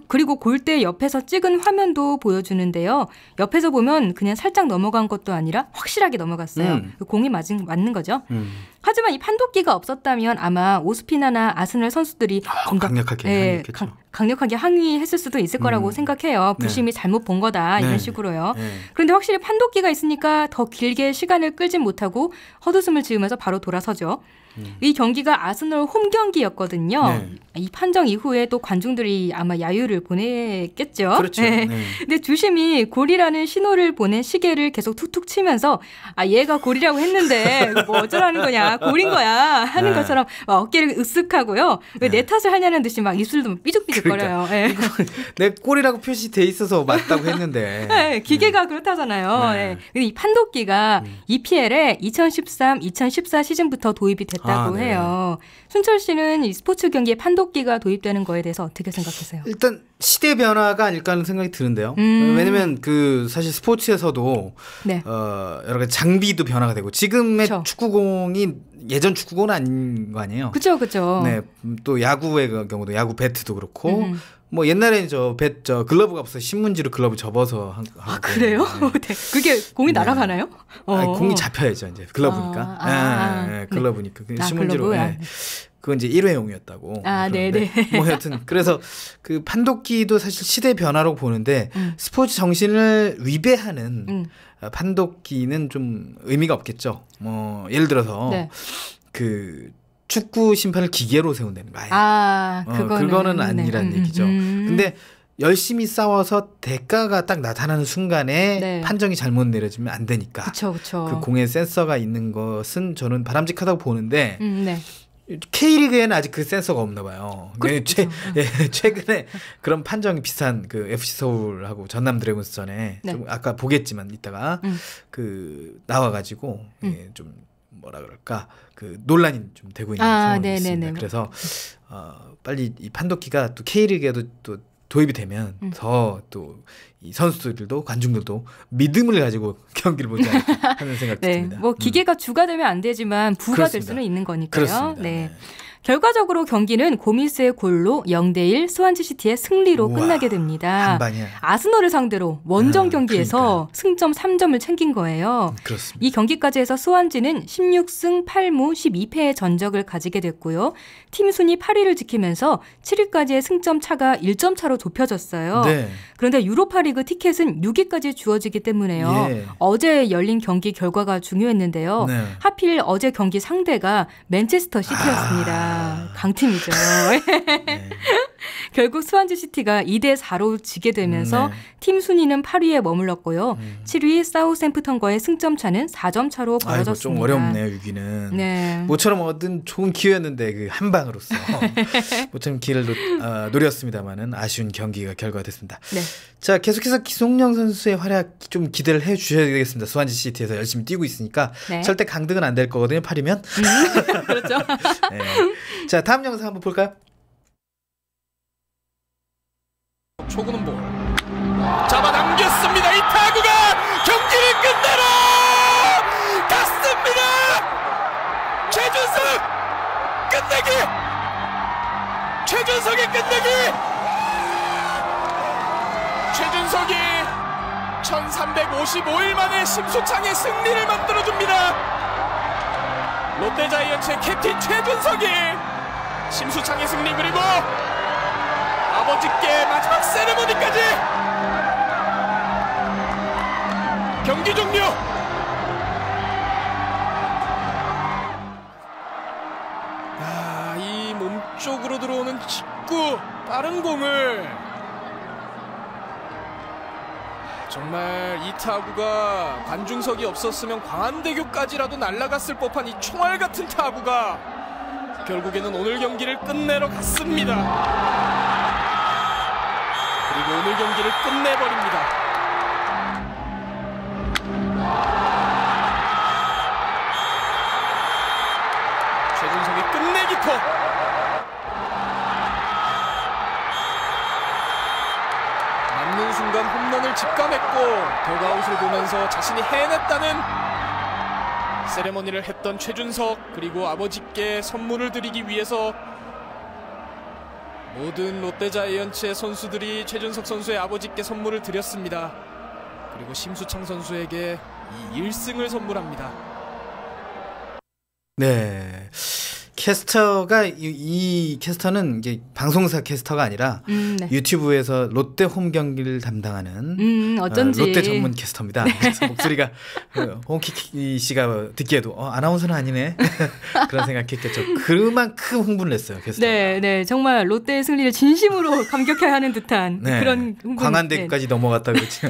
B: 그리고 골대 옆에서 찍은 화면도 보여주는데요. 옆에서 보면 그냥 살짝 넘어간 것도 아니라 확실하게 넘어갔어요. 공이 맞는 거죠. 하지만 이 판독기가 없었다면 아마 오스피나나 아스널 선수들이 좀 더 강력하게 항의했을 수도 있을 거라고 생각해요. 부심이 잘못 본 거다 이런 식으로요. 그런데 확실히 판독기가 있으니까 더 길게 시간을 끌진 못하고 헛웃음을 지으면서 바로 돌아서죠. 이 경기가 아스널 홈 경기였거든요. 이 판정 이후에 또 관중들이 아마 야유를 보냈겠죠.
C: 그렇죠.
B: 네. 네. 근데 주심이 골이라는 신호를 보낸 시계를 계속 툭툭 치면서 얘가 골이라고 했는데 뭐 어쩌라는 거냐, 골인 거야 하는 것처럼 어깨를 으쓱하고요. 왜 내 탓을 하냐는 듯이 막 입술도 삐죽삐죽거려요.
C: 그러니까. 내 골이라고 표시돼 있어서 맞다고 했는데.
B: 네, 기계가 그렇다잖아요. 네. 네. 이 판독기가 EPL에 2013-2014 시즌부터 도입이 됐다고 해요. 순철 씨는 이 스포츠 경기에 판독기가 도입되는 거에 대해서 어떻게 생각하세요? 일단
C: 시대 변화가 아닐까 하는 생각이 드는데요. 왜냐면 사실 스포츠에서도
B: 네.
C: 여러 가지 장비도 변화가 되고 지금의 그쵸. 축구공이 예전 축구공은 아닌 거 아니에요.
B: 그렇죠.
C: 네, 또 야구의 경우도 야구 배트도 그렇고. 뭐 옛날에는 글러브가 없어 신문지로 글러브 접어서
B: 그래요? 네. 그게 공이 날아가나요?
C: 아니, 공이 잡혀야죠 이제 글러브니까. 글러브니까 신문지로.
B: 글러브?
C: 그건 이제 일회용이었다고.
B: 네네.
C: 뭐 여튼 그래서 그 판독기도 사실 시대 변화로 보는데 스포츠 정신을 위배하는 판독기는 좀 의미가 없겠죠. 뭐 예를 들어서 그 축구 심판을 기계로 세운다는 거예요. 그거는 아니란 얘기죠. 근데 열심히 싸워서 대가가 딱 나타나는 순간에 판정이 잘못 내려지면 안 되니까.
B: 그쵸.
C: 그 공에 센서가 있는 것은 저는 바람직하다고 보는데 K리그에는 아직 그 센서가 없나 봐요. 최근에 그런 판정이 비슷한 그 FC 서울하고 전남 드래곤스전에 좀 아까 보겠지만 이따가 그 나와가지고 좀 뭐라 그럴까 그 논란이 좀 되고 있는 상황이 있습니다. 그래서 빨리 이 판독기가 또 K리그에도 또 도입이 되면 더 또 이 선수들도 관중들도 믿음을 가지고 경기를 보지 않을까 하는 생각이 듭니다.
B: 뭐 기계가 주가 되면 안 되지만 부가
C: 그렇습니다.
B: 될 수는 있는 거니까요.
C: 그렇습니다.
B: 네. 결과적으로 경기는 고미스의 골로 0대1 스완지시티의 승리로 끝나게 됩니다.
C: 한반이야.
B: 아스널을 상대로 원정 경기에서 승점 3점을 챙긴 거예요.
C: 그렇습니다.
B: 이 경기까지 해서 스완지는 16승 8무 12패의 전적을 가지게 됐고요. 팀 순위 8위를 지키면서 7위까지의 승점 차가 1점 차로 좁혀졌어요. 그런데 유로파리그 티켓은 6위까지 주어지기 때문에요. 어제 열린 경기 결과가 중요했는데요. 하필 어제 경기 상대가 맨체스터 시티였습니다. 강팀이죠. 결국 스완지시티가 2대4로 지게 되면서 팀 순위는 8위에 머물렀고요. 7위 사우샘프턴과의 승점 차는 4점 차로 벌어졌습니다.
C: 좀 어렵네요, 6위는. 모처럼 얻은 좋은 기회였는데 그 한 방으로서 모처럼 기회를 노렸습니다만은 아쉬운 경기가 결과됐습니다. 자, 계속해서 기송영 선수의 활약 좀 기대를 해 주셔야 되겠습니다. 스완지시티에서 열심히 뛰고 있으니까 절대 강등은 안 될 거거든요, 8위면.
B: 그렇죠.
C: 자, 다음 영상 한번 볼까요?
I: 초구는 볼 잡아당겼습니다. 이 타구가 경기를 끝내러 갔습니다. 최준석 끝내기, 최준석의 끝내기. 최준석이 1355일 만에 심수창의 승리를 만들어줍니다. 롯데자이언츠의 캡틴 최준석이 심수창의 승리, 그리고 아버지께 마지막 세레머니까지. 경기 종료. 이 몸쪽으로 들어오는 직구, 빠른 공을 정말 이 타구가 관중석이 없었으면 광안대교까지라도 날아갔을 법한 이 총알 같은 타구가 결국에는 오늘 경기를 끝내러 갔습니다. 그리고 오늘 경기를 끝내버립니다. 최준석의 끝내기포. 맞는 순간 홈런을 직감했고 더그아웃을 보면서 자신이 해냈다는 세레머니를 했던 최준석, 그리고 아버지께 선물을 드리기 위해서 모든 롯데자이언츠의 선수들이 최준석 선수의 아버지께 선물을 드렸습니다. 그리고 심수창 선수에게 이 1승을 선물합니다.
C: 네, 캐스터가 이 캐스터는 이제 방송사 캐스터가 아니라
B: 네.
C: 유튜브에서 롯데 홈 경기를 담당하는
B: 어쩐지.
C: 롯데 전문 캐스터입니다. 그래서 목소리가 홍키키 씨가 듣기에도 아나운서는 아니네 그런 생각했겠죠. 그만큼 흥분을 했어요. 캐스터가.
B: 네, 정말 롯데의 승리를 진심으로 감격해야 하는 듯한
C: 네.
B: 그런 흥분.
C: 광안대교까지 넘어갔다 그랬죠.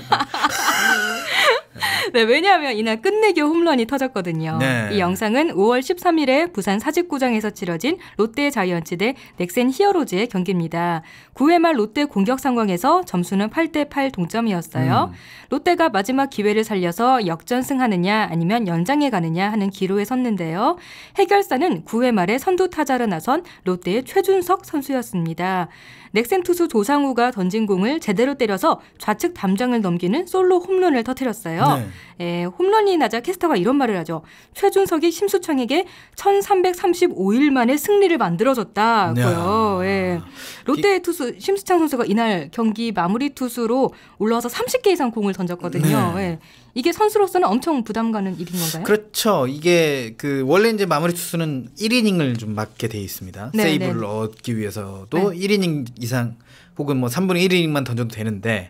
B: 네, 왜냐하면 이날 끝내기 홈런이 터졌거든요.
C: 네.
B: 이 영상은 5월 13일에 부산 사직구장에서 치러진 롯데 자이언츠 대 넥센 히어로즈의 경기입니다. 9회 말 롯데 공격 상황에서 점수는 8대8 동점이었어요. 롯데가 마지막 기회를 살려서 역전승하느냐 아니면 연장에 가느냐 하는 기로에 섰는데요. 해결사는 9회 말에 선두 타자로 나선 롯데의 최준석 선수였습니다. 넥센 투수 조상우가 던진 공을 제대로 때려서 좌측 담장을 넘기는 솔로 홈런을 터뜨렸어요. 네. 홈런이 나자 캐스터가 이런 말을 하죠. 최준석이 심수창에게 1335일 만에 승리를 만들어줬다고요. 네. 롯데 투수 심수창 선수가 이날 경기 마무리 투수로 올라와서 30개 이상 공을 던졌거든요. 네. 이게 선수로서는 엄청 부담 가는 일인 건가요?
C: 그렇죠. 이게 원래 이제 마무리 투수는 1이닝을 좀 맡게 돼 있습니다.
B: 네,
C: 세이브를 얻기 위해서도 1이닝 이상 혹은 뭐 3분의 1이닝만 던져도 되는데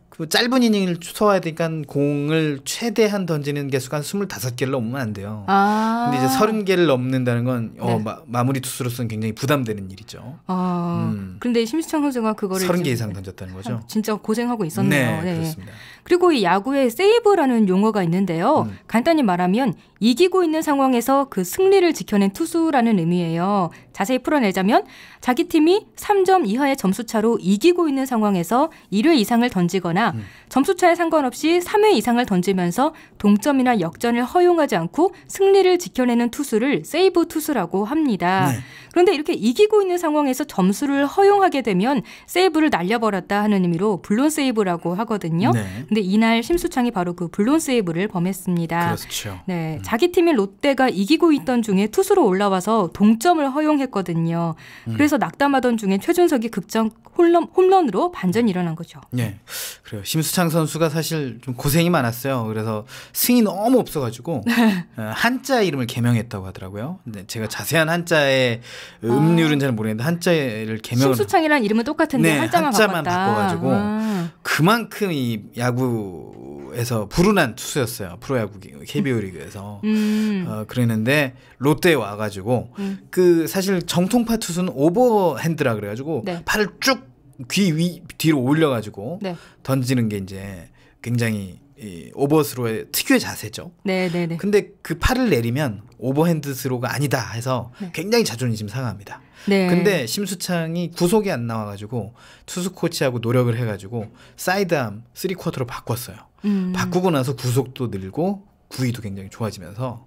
C: 그 짧은 이닝을 소화해야 되니까 공을 최대한 던지는 개수가 한 25개를 넘으면 안 돼요. 근데 이제 30개를 넘는다는 건 마무리 투수로서는 굉장히 부담되는 일이죠.
B: 그런데 심수창 선수가 그거를
C: 30개 이상 던졌다는 거죠.
B: 진짜 고생하고 있었네요.
C: 네, 그렇습니다.
B: 그리고 이 야구에 세이브라는 용어가 있는데요. 간단히 말하면 이기고 있는 상황에서 그 승리를 지켜낸 투수라는 의미예요. 자세히 풀어내자면 자기 팀이 3점 이하의 점수차로 이기고 있는 상황에서 1회 이상을 던지거나 점수차에 상관없이 3회 이상을 던지면서 동점이나 역전을 허용하지 않고 승리를 지켜내는 투수를 세이브 투수라고 합니다. 그런데 이렇게 이기고 있는 상황에서 점수를 허용하게 되면 세이브를 날려버렸다 하는 의미로 블론 세이브라고 하거든요. 근데 이날 심수창이 바로 그 블론 세이브를 범했습니다.
C: 그렇죠.
B: 네, 자기 팀인 롯데가 이기고 있던 중에 투수로 올라와서 동점을 허용했거든요. 그래서 낙담하던 중에 최준석이 극적 홈런으로 반전이 일어난 거죠.
C: 네, 그래요. 심수창 선수가 사실 좀 고생이 많았어요. 그래서 승이 너무 없어가지고 한자 이름을 개명했다고 하더라고요. 근데 제가 자세한 한자의 음률은 잘 모르겠는데 한자를 개명을
B: 심수창이란 이름은 똑같은데 한자만
C: 바꿔가지고 그만큼 이 야구에서 불운한 투수였어요. 프로야구 KBO 리그에서 그랬는데 롯데에 와가지고 그 사실 정통파 투수는 오버핸드라 그래가지고 팔을 쭉 귀 뒤로 올려가지고 던지는 게 이제 굉장히 이 오버스로의 특유의 자세죠.
B: 네네네.
C: 근데 그 팔을 내리면 오버핸드 스로가 아니다 해서 굉장히 자존심 상합니다. 근데 심수창이 구속이 안 나와가지고 투수 코치하고 노력을 해가지고 사이드암 3쿼터로 바꿨어요. 바꾸고 나서 구속도 늘고 구위도 굉장히 좋아지면서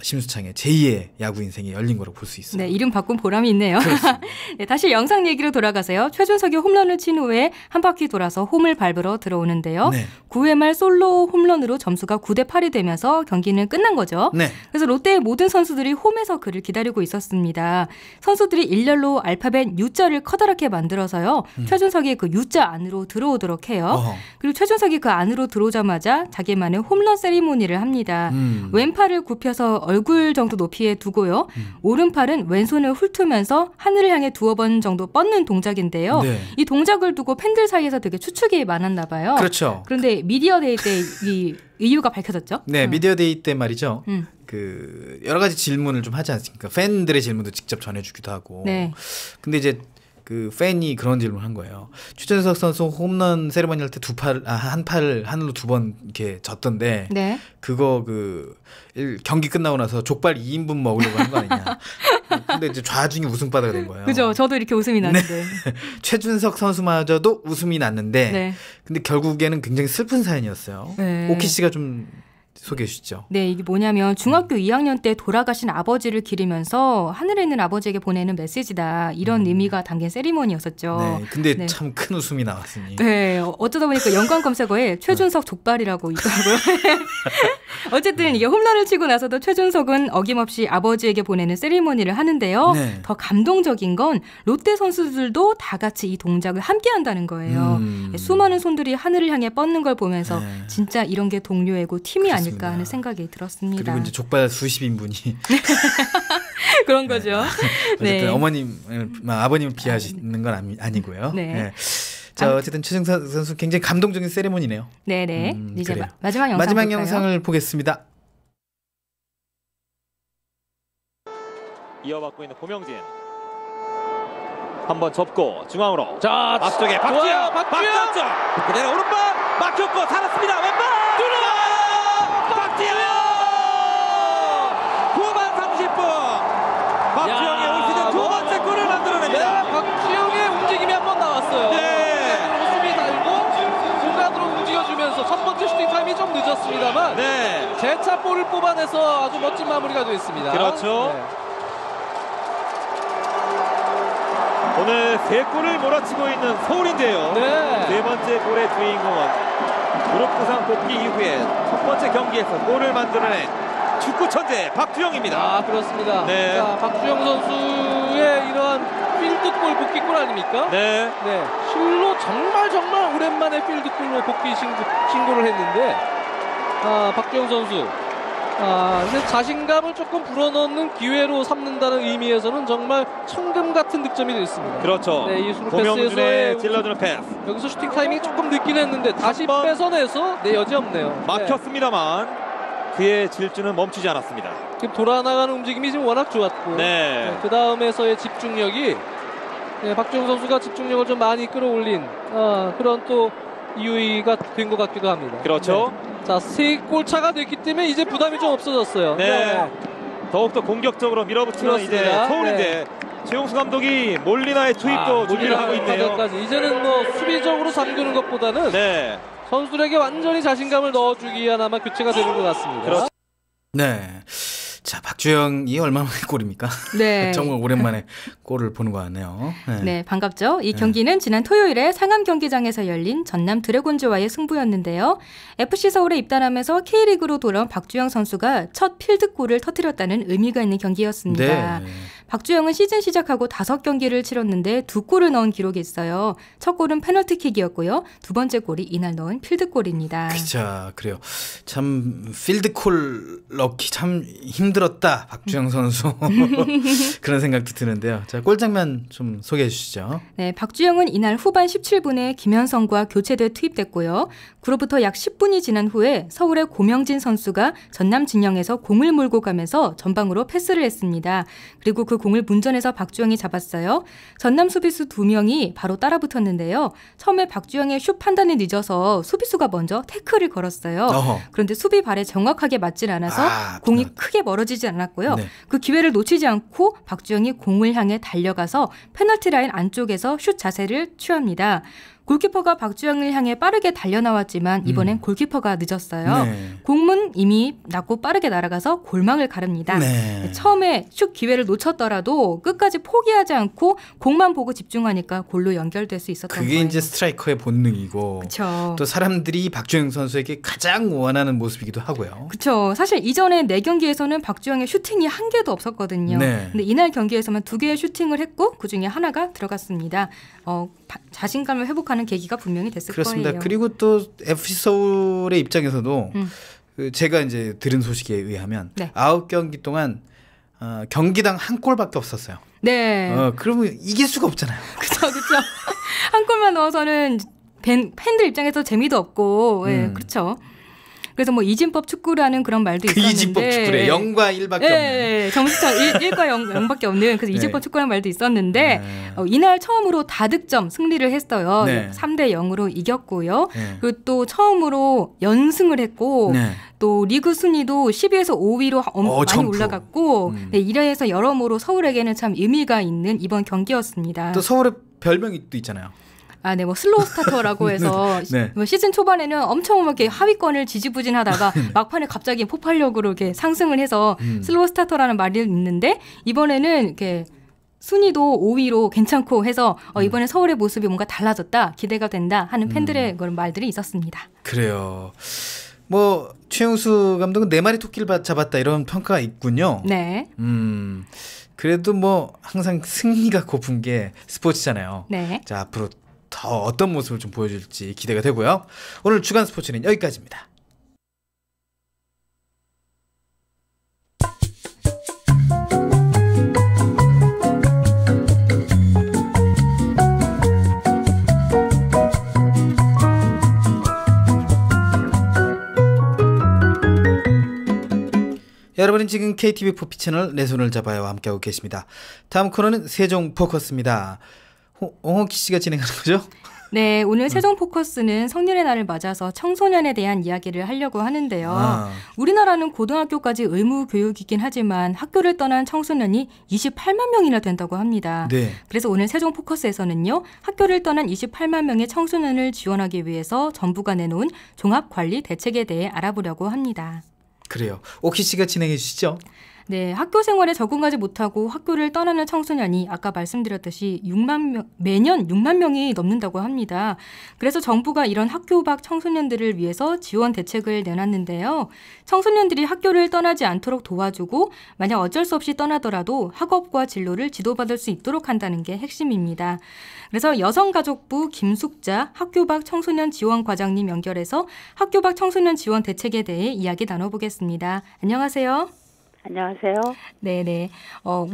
C: 심수창의 제2의 야구 인생이 열린 거로 볼 수 있어요.
B: 네, 이름 바꾼 보람이 있네요. 네, 다시 영상 얘기로 돌아가세요. 최준석이 홈런을 친 후에 한 바퀴 돌아서 홈을 밟으러 들어오는데요. 9회 말 솔로 홈런으로 점수가 9대8이 되면서 경기는 끝난 거죠. 그래서 롯데의 모든 선수들이 홈에서 그를 기다리고 있었습니다. 선수들이 일렬로 알파벳 U자를 커다랗게 만들어서요. 최준석이 그 U자 안으로 들어오도록 해요. 그리고 최준석이 그 안으로 들어오자마자 자기만의 홈런 세리모니를 합니다. 왼팔을 굽혀서 얼굴 정도 높이에 두고요. 오른팔은 왼손을 훑으면서 하늘을 향해 두어 번 정도 뻗는 동작인데요. 이 동작을 두고 팬들 사이에서 되게 추측이 많았나 봐요.
C: 그렇죠.
B: 그런데 미디어 데이 때 이 이유가 밝혀졌죠?
C: 네, 미디어 데이 때 말이죠. 그 여러 가지 질문을 좀 하지 않습니까? 팬들의 질문도 직접 전해주기도 하고. 근데 이제 그 팬이 그런 질문을 한 거예요. 최준석 선수 홈런 세리머니 할 때 한 팔을 하늘로 2번 이렇게 졌던데 그거 경기 끝나고 나서 족발 2인분 먹으려고 한 거 아니냐. 근데 이제 좌중이 웃음바다가 된 거예요.
B: 그죠. 저도 이렇게 웃음이 났는데.
C: 최준석 선수마저도 웃음이 났는데 근데 결국에는 굉장히 슬픈 사연이었어요. 오키 씨가 좀 소개해 주시죠.
B: 네, 이게 뭐냐면 중학교 2학년 때 돌아가신 아버지를 기리면서 하늘에 있는 아버지에게 보내는 메시지다. 이런 의미가 담긴 세리머니였었죠.
C: 네, 근데 참 큰 웃음이 나왔으니.
B: 네, 어쩌다 보니까 연관 검색어에 최준석 족발이라고 있더라고요. 어쨌든 이게 홈런을 치고 나서도 최준석은 어김없이 아버지에게 보내는 세리머니를 하는데요. 더 감동적인 건 롯데 선수들도 다 같이 이 동작을 함께 한다는 거예요. 수많은 손들이 하늘을 향해 뻗는 걸 보면서 진짜 이런 게 동료애고 팀이 아닐까 하는 생각이 들었습니다.
C: 그리고 이제 족발 수십 인분이
B: 그런 거죠.
C: 네. 어쨌든 아버님을 비하하시는 건 아니고요.
B: 네.
C: 네. 자, 어쨌든 최정선 선수 굉장히 감동적인 세레모니네요.
B: 네네. 이제
C: 그래요.
B: 마지막
C: 영상을 보겠습니다.
J: 이어받고 있는 고명진. 한번 접고 중앙으로. 자, 앞쪽에 박주영. 박주영. 그대로 오른발 막혔고 살았습니다. 왼발. 박주영. 후반 30분. 박주영의 올 시즌 두 번째 골을 만들어냅니다.
K: 네, 박주영의 움직임이 한번 나왔어요. 네. 수비 달고 공간으로 움직여주면서 첫 번째 슈팅 타임이 좀 늦었습니다만
J: 네.
K: 재차 볼을 뽑아내서 아주 멋진 마무리가 되었습니다.
J: 그렇죠.
K: 네.
J: 오늘 3골을 몰아치고 있는 서울인데요.
K: 네.
J: 네 번째 골의 주인공은 그룹 부상 복귀 이후에 첫 번째 경기에서 골을 만들어낸 축구 천재 박주영입니다.
K: 아, 그렇습니다.
J: 네.
K: 자, 박주영 선수의 이러한 필드골 복귀골 아닙니까?
J: 네.
K: 네. 실로 정말 오랜만에 필드골로 복귀 신고를 했는데 박주영 선수 근데 자신감을 조금 불어넣는 기회로 삼는다는 의미에서는 정말 천금 같은 득점이 됐습니다.
J: 그렇죠.
K: 네, 이 수루
J: 고명준의
K: 패스에서의
J: 찔러주는 패스.
K: 여기서 슈팅 타이밍이 조금 늦긴 했는데 다시 뺏어내서 여지 없네요.
J: 막혔습니다만 그의 질주는 멈추지 않았습니다.
K: 지금 돌아나가는 움직임이 지금 워낙 좋았고 그 다음에서의 집중력이 박주영 선수가 집중력을 좀 많이 끌어올린 그런 또 이유가 된 것 같기도 합니다.
J: 그렇죠.
K: 네. 자, 3골 차가 됐기 때문에 이제 부담이 좀 없어졌어요.
J: 네. 더욱더 공격적으로 밀어붙이는 이제 서울인데 최용수 감독이 몰리나의 투입도 준비를 하고 있네요.
K: 이제는 수비적으로 잠그는 것보다는 선수들에게 완전히 자신감을 넣어주기 위한 아마 교체가 되는 것 같습니다.
J: 그렇죠.
C: 네. 자, 박주영이 얼마나 골입니까?
B: 네.
C: 정말 오랜만에 골을 보는 것 같네요.
B: 네, 반갑죠. 이 경기는 지난 토요일에 상암 경기장에서 열린 전남 드래곤즈와의 승부였는데요. FC 서울에 입단하면서 K리그로 돌아온 박주영 선수가 첫 필드골을 터뜨렸다는 의미가 있는 경기였습니다.
C: 네.
B: 박주영은 시즌 시작하고 5경기를 치렀는데 2골을 넣은 기록이 있어요. 첫 골은 페널티킥이었고요. 두 번째 골이 이날 넣은 필드골입니다.
C: 그쵸, 그래요. 참 필드골 넣기 참 힘들었다, 박주영 선수. 그런 생각도 드는데요. 자, 골 장면 좀 소개해 주시죠.
B: 네, 박주영은 이날 후반 17분에 김현성과 교체돼 투입됐고요. 그로부터 약 10분이 지난 후에 서울의 고명진 선수가 전남 진영에서 공을 몰고 가면서 전방으로 패스를 했습니다. 그리고 그 공을 문전에서 박주영이 잡았어요. 전남 수비수 2명이 바로 따라붙었는데요. 처음에 박주영의 슛 판단이 늦어서 수비수가 먼저 태클을 걸었어요. 그런데 수비 발에 정확하게 맞질 않아서 공이 크게 멀어지지 않았고요.
C: 네.
B: 그 기회를 놓치지 않고 박주영이 공을 향해 달려가서 페널티 라인 안쪽에서 슛 자세를 취합니다. 골키퍼가 박주영을 향해 빠르게 달려나왔지만 이번엔 골키퍼가 늦었어요.
C: 네.
B: 공은 이미 낮고 빠르게 날아가서 골망을 가릅니다.
C: 네.
B: 처음에 슛 기회를 놓쳤더라도 끝까지 포기하지 않고 공만 보고 집중하니까 골로 연결될 수 있었던
C: 그게
B: 거예요.
C: 이제 스트라이커의 본능이고
B: 그쵸.
C: 또 사람들이 박주영 선수에게 가장 원하는 모습이기도 하고요.
B: 그렇죠. 사실 이전에 4경기에서는 박주영의 슈팅이 한 개도 없었거든요.
C: 네.
B: 근데 이날 경기에서만 2개의 슈팅을 했고 그중에 하나가 들어갔습니다. 자신감을 회복하는 계기가 분명히 됐을
C: 그렇습니다.
B: 거예요.
C: 그리고 또 FC 서울의 입장에서도 제가 이제 들은 소식에 의하면 9경기 동안 경기당 한 골밖에 없었어요.
B: 네.
C: 그러면 이길 수가 없잖아요.
B: 그렇죠. 한 골만 넣어서는 팬들 입장에서 재미도 없고, 그렇죠. 그래서 이진법 축구라는 그런 말도 있었는데
C: 이진법 축구래. 0과 1밖에 없는.
B: 점수차 1과 0밖에 없는 그래서 이진법 축구라는 말도 있었는데 이날 처음으로 다득점 승리를 했어요. 3대 0으로 이겼고요. 그리고 또 처음으로 연승을 했고 또 리그 순위도 10위에서 5위로 많이 올라갔고 이래서 여러모로 서울에게는 참 의미가 있는 이번 경기였습니다.
C: 또 서울의 별명이 또 있잖아요.
B: 네, 슬로우 스타터라고 해서 시즌 초반에는 엄청 이렇게 하위권을 지지부진하다가 막판에 갑자기 폭발력으로 이렇게 상승을 해서 슬로우 스타터라는 말이 있는데 이번에는 이렇게 순위도 5위로 괜찮고 해서 이번에 서울의 모습이 뭔가 달라졌다, 기대가 된다 하는 팬들의 그런 말들이 있었습니다.
C: 그래요. 최용수 감독은 4마리 토끼를 잡았다 이런 평가가 있군요.
B: 네.
C: 그래도 항상 승리가 고픈 게 스포츠잖아요.
B: 네.
C: 자, 앞으로 더 어떤 모습을 좀 보여줄지 기대가 되고요. 오늘 주간 스포츠는 여기까지입니다. 여러분은 지금 KTV 포피 채널 내 손을 잡아요 함께하고 계십니다. 다음 코너는 세종 포커스입니다. 홍옥희 씨가 진행하는 거죠?
B: 네, 오늘 세종 포커스는 성년의 날을 맞아서 청소년에 대한 이야기를 하려고 하는데요. 우리나라는 고등학교까지 의무 교육이긴 하지만 학교를 떠난 청소년이 28만 명이나 된다고 합니다.
C: 네.
B: 그래서 오늘 세종 포커스에서는요, 학교를 떠난 28만 명의 청소년을 지원하기 위해서 정부가 내놓은 종합관리 대책에 대해 알아보려고 합니다.
C: 그래요. 옥희 씨가 진행해 주시죠.
B: 네, 학교 생활에 적응하지 못하고 학교를 떠나는 청소년이 아까 말씀드렸듯이 매년 6만 명이 넘는다고 합니다. 그래서 정부가 이런 학교 밖 청소년들을 위해서 지원 대책을 내놨는데요. 청소년들이 학교를 떠나지 않도록 도와주고 만약 어쩔 수 없이 떠나더라도 학업과 진로를 지도받을 수 있도록 한다는 게 핵심입니다. 그래서 여성가족부 김숙자 학교 밖 청소년 지원 과장님 연결해서 학교 밖 청소년 지원 대책에 대해 이야기 나눠보겠습니다. 안녕하세요.
L: 안녕하세요.
B: 네네.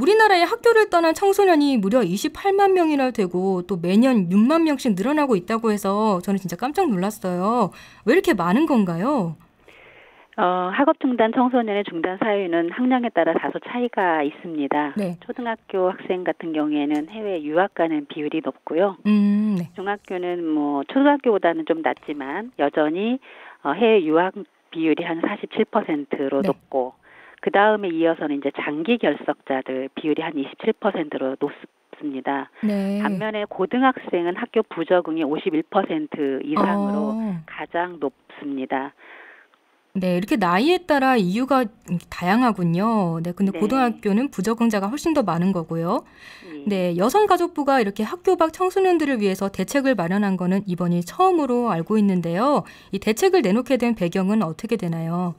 B: 우리나라의 학교를 떠난 청소년이 무려 28만 명이나 되고 또 매년 6만 명씩 늘어나고 있다고 해서 저는 진짜 깜짝 놀랐어요. 왜 이렇게 많은 건가요?
L: 학업 중단 청소년의 중단 사유는 학년에 따라 다소 차이가 있습니다.
B: 네.
L: 초등학교 학생 같은 경우에는 해외 유학 가는 비율이 높고요.
B: 네.
L: 중학교는 초등학교보다는 좀 낮지만 여전히 해외 유학 비율이 한 47%로
B: 네.
L: 높고 그 다음에 이어서는 이제 장기 결석자들 비율이 한 27%로 높습니다.
B: 네.
L: 반면에 고등학생은 학교 부적응이 51% 이상으로 가장 높습니다.
B: 네, 이렇게 나이에 따라 이유가 다양하군요. 네, 근데
L: 네.
B: 고등학교는 부적응자가 훨씬 더 많은 거고요. 네, 여성가족부가 이렇게 학교 밖 청소년들을 위해서 대책을 마련한 거는 이번이 처음으로 알고 있는데요. 이 대책을 내놓게 된 배경은 어떻게 되나요?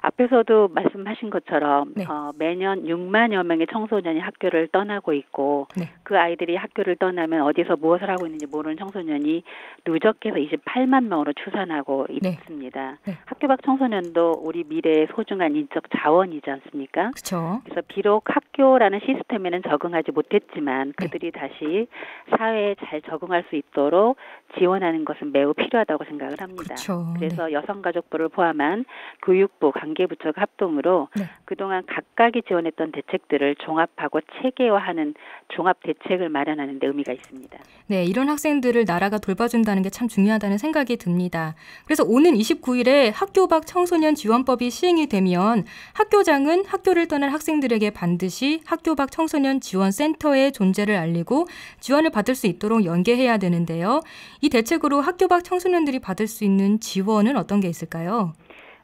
L: 앞에서도 말씀하신 것처럼
B: 네.
L: 매년 6만여 명의 청소년이 학교를 떠나고 있고
B: 네.
L: 그 아이들이 학교를 떠나면 어디서 무엇을 하고 있는지 모르는 청소년이 누적해서 28만 명으로 추산하고
B: 네.
L: 있습니다.
B: 네.
L: 학교 밖 청소년도 우리 미래의 소중한 인적 자원이지 않습니까?
B: 그렇죠.
L: 그래서 비록 학교라는 시스템에는 적응하지 못했지만 그들이 다시 사회에 잘 적응할 수 있도록 지원하는 것은 매우 필요하다고 생각을 합니다.
B: 그렇죠.
L: 그래서 여성가족부를 포함한 교육부, 관계부처가 합동으로
B: 네.
L: 그동안 각각이 지원했던 대책들을 종합하고 체계화하는 종합 대책을 마련하는 데 의미가 있습니다.
B: 네, 이런 학생들을 나라가 돌봐준다는 게 참 중요하다는 생각이 듭니다. 그래서 오는 29일에 학교 밖 청소년 지원법이 시행이 되면 학교장은 학교를 떠난 학생들에게 반드시 학교 밖 청소년 지원센터의 존재를 알리고 지원을 받을 수 있도록 연계해야 되는데요. 이 대책으로 학교 밖 청소년들이 받을 수 있는 지원은 어떤 게 있을까요?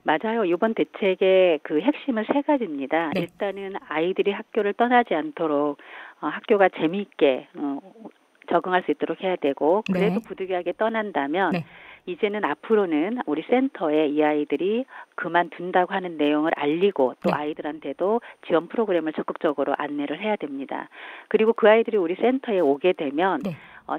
L: 맞아요. 이번 대책의 그 핵심은 세 가지입니다.
B: 네.
L: 일단은 아이들이 학교를 떠나지 않도록 학교가 재미있게 적응할 수 있도록 해야 되고 그래도
B: 네.
L: 부득이하게 떠난다면
B: 네.
L: 이제는 앞으로는 우리 센터에 이 아이들이 그만둔다고 하는 내용을 알리고 또
B: 네.
L: 아이들한테도 지원 프로그램을 적극적으로 안내를 해야 됩니다. 그리고 그 아이들이 우리 센터에 오게 되면
B: 네.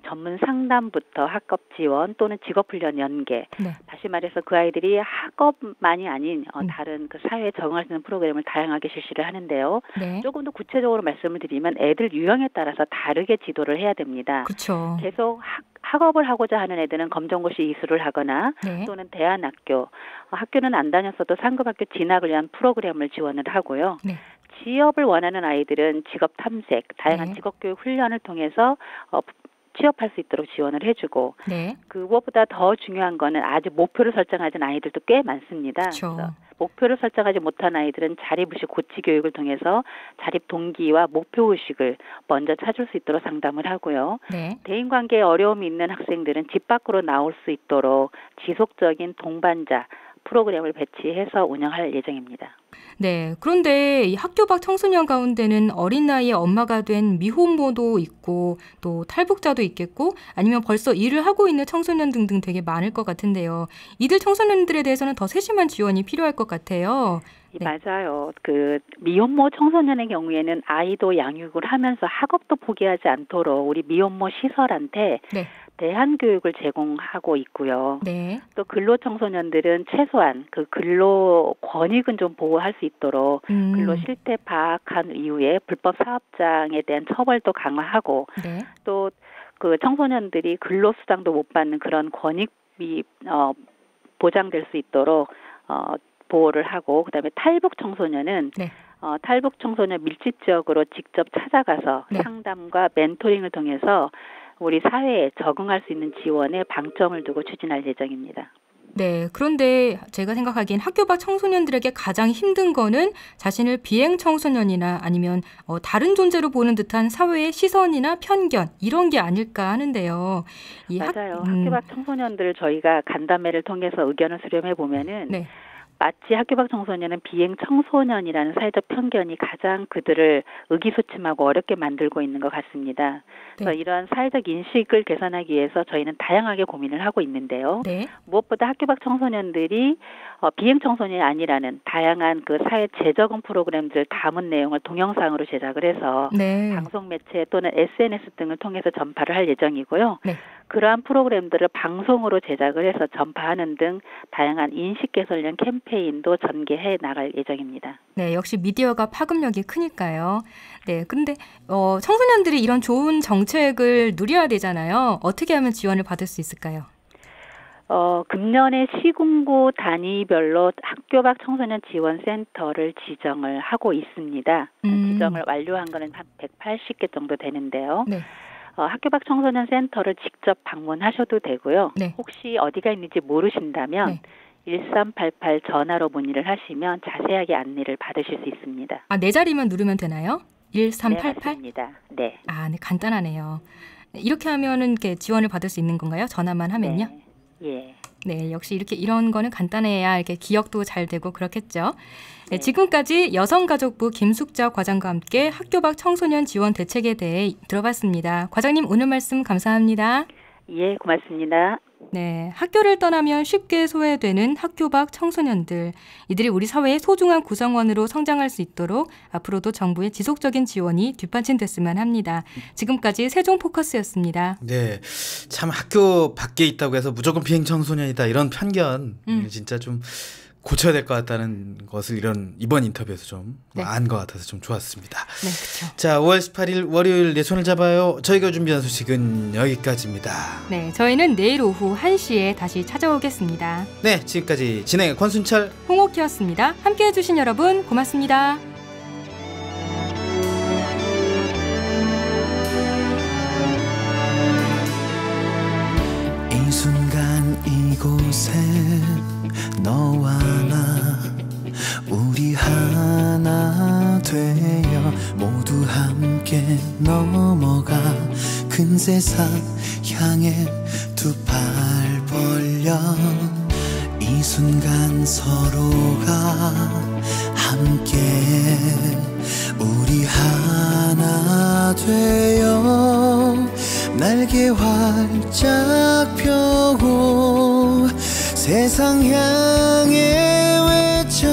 L: 전문 상담부터 학업 지원 또는 직업훈련 연계
B: 네.
L: 다시 말해서 그 아이들이 학업만이 아닌 다른 그 사회에 적응할 수 있는 프로그램을 다양하게 실시를 하는데요.
B: 네.
L: 조금 더 구체적으로 말씀을 드리면 애들 유형에 따라서 다르게 지도를 해야 됩니다.
B: 그렇죠.
L: 계속 학업을 하고자 하는 애들은 검정고시 이수를 하거나
B: 네.
L: 또는 대안학교, 학교는 안 다녔어도 상급학교 진학을 위한 프로그램을 지원을 하고요.
B: 네.
L: 취업을 원하는 아이들은 직업 탐색, 다양한
B: 네.
L: 직업교육 훈련을 통해서 취업할 수 있도록 지원을 해주고
B: 네.
L: 그것보다 더 중요한 거는 아직 목표를 설정하지 않은 아이들도 꽤 많습니다.
B: 그렇죠.
L: 그래서 목표를 설정하지 못한 아이들은 자립의식 고치 교육을 통해서 자립 동기와 목표의식을 먼저 찾을 수 있도록 상담을 하고요.
B: 네. 대인관계에
L: 어려움이 있는 학생들은 집 밖으로 나올 수 있도록 지속적인 동반자 프로그램을 배치해서 운영할 예정입니다.
B: 네. 그런데 이 학교 밖 청소년 가운데는 어린 나이에 엄마가 된 미혼모도 있고 또 탈북자도 있겠고 아니면 벌써 일을 하고 있는 청소년 등등 되게 많을 것 같은데요. 이들 청소년들에 대해서는 더 세심한 지원이 필요할 것 같아요.
L: 네. 맞아요. 그 미혼모 청소년의 경우에는 아이도 양육을 하면서 학업도 포기하지 않도록 우리 미혼모 시설한테
B: 네.
L: 대안교육을 제공하고 있고요.
B: 네.
L: 또 근로 청소년들은 최소한 그 근로 권익은 좀 보호할 수 있도록 근로 실태 파악한 이후에 불법 사업장에 대한 처벌도 강화하고
B: 네.
L: 또 그 청소년들이 근로수당도 못 받는 그런 권익이 보장될 수 있도록 보호를 하고 그다음에 탈북 청소년은
B: 네.
L: 탈북 청소년 밀집 지역으로 직접 찾아가서
B: 네.
L: 상담과 멘토링을 통해서 우리 사회에 적응할 수 있는 지원에 방점을 두고 추진할 예정입니다.
B: 네, 그런데 제가 생각하기엔 학교 밖 청소년들에게 가장 힘든 거는 자신을 비행 청소년이나 아니면 다른 존재로 보는 듯한 사회의 시선이나 편견 이런 게 아닐까 하는데요.
L: 맞아요. 학교 밖 청소년들 저희가 간담회를 통해서 의견을 수렴해 보면은
B: 네.
L: 마치 학교 밖 청소년은 비행 청소년이라는 사회적 편견이 가장 그들을 의기소침하고 어렵게 만들고 있는 것 같습니다. 그래서 이러한 사회적 인식을 개선하기 위해서 저희는 다양하게 고민을 하고 있는데요.
B: 네.
L: 무엇보다 학교 밖 청소년들이 비행 청소년이 아니라는 다양한 그 사회 재적응 프로그램들을 담은 내용을 동영상으로 제작을 해서
B: 네.
L: 방송 매체 또는 SNS 등을 통해서 전파를 할 예정이고요.
B: 네.
L: 그러한 프로그램들을 방송으로 제작을 해서 전파하는 등 다양한 인식 개선련 캠페인도 전개해 나갈 예정입니다.
B: 네, 역시 미디어가 파급력이 크니까요. 네, 근데 청소년들이 이런 좋은 정책을 누려야 되잖아요. 어떻게 하면 지원을 받을 수 있을까요?
L: 금년에 시군구 단위별로 학교 밖 청소년 지원센터를 지정을 하고 있습니다. 지정을 완료한 거는 한 180개 정도 되는데요.
B: 네.
L: 학교 밖 청소년 센터를 직접 방문하셔도 되고요.
B: 네.
L: 혹시 어디가 있는지 모르신다면 1388 전화로 문의를 하시면 자세하게 안내를 받으실 수 있습니다.
B: 네 자리만 누르면 되나요? 1388?
L: 네, 맞습니다. 네.
B: 네, 간단하네요. 이렇게 하면은 이렇게 지원을 받을 수 있는 건가요? 전화만 하면요?
L: 네. 예.
B: 네, 역시 이런 거는 간단해야 이렇게 기억도 잘 되고 그렇겠죠. 네, 지금까지 여성가족부 김숙자 과장과 함께 학교 밖 청소년 지원 대책에 대해 들어봤습니다. 과장님 오늘 말씀 감사합니다.
L: 예, 고맙습니다.
B: 네, 학교를 떠나면 쉽게 소외되는 학교 밖 청소년들. 이들이 우리 사회의 소중한 구성원으로 성장할 수 있도록 앞으로도 정부의 지속적인 지원이 뒷받침됐으면 합니다. 지금까지 세종포커스였습니다.
C: 네, 참 학교 밖에 있다고 해서 무조건 비행 청소년이다 이런 편견 진짜 좀 고쳐야 될 것 같다는 것을 이번 인터뷰에서 좀 안 것 같아서 좀 좋았습니다.
B: 네, 그렇죠.
C: 자, 5월 18일 월요일 내 손을 잡아요. 저희가 준비한 소식은 여기까지입니다.
B: 네, 저희는 내일 오후 1시에 다시 찾아오겠습니다.
C: 네, 지금까지 진행의 권순철,
B: 홍옥희였습니다. 함께해 주신 여러분 고맙습니다.
E: 이 순간 이곳에 너와 나 우리 하나 되어 모두 함께 넘어가 큰 세상 향해 두 팔 벌려 이 순간 서로가 함께 우리 하나 되어 날개 활짝 펴고 세상 향해 외쳐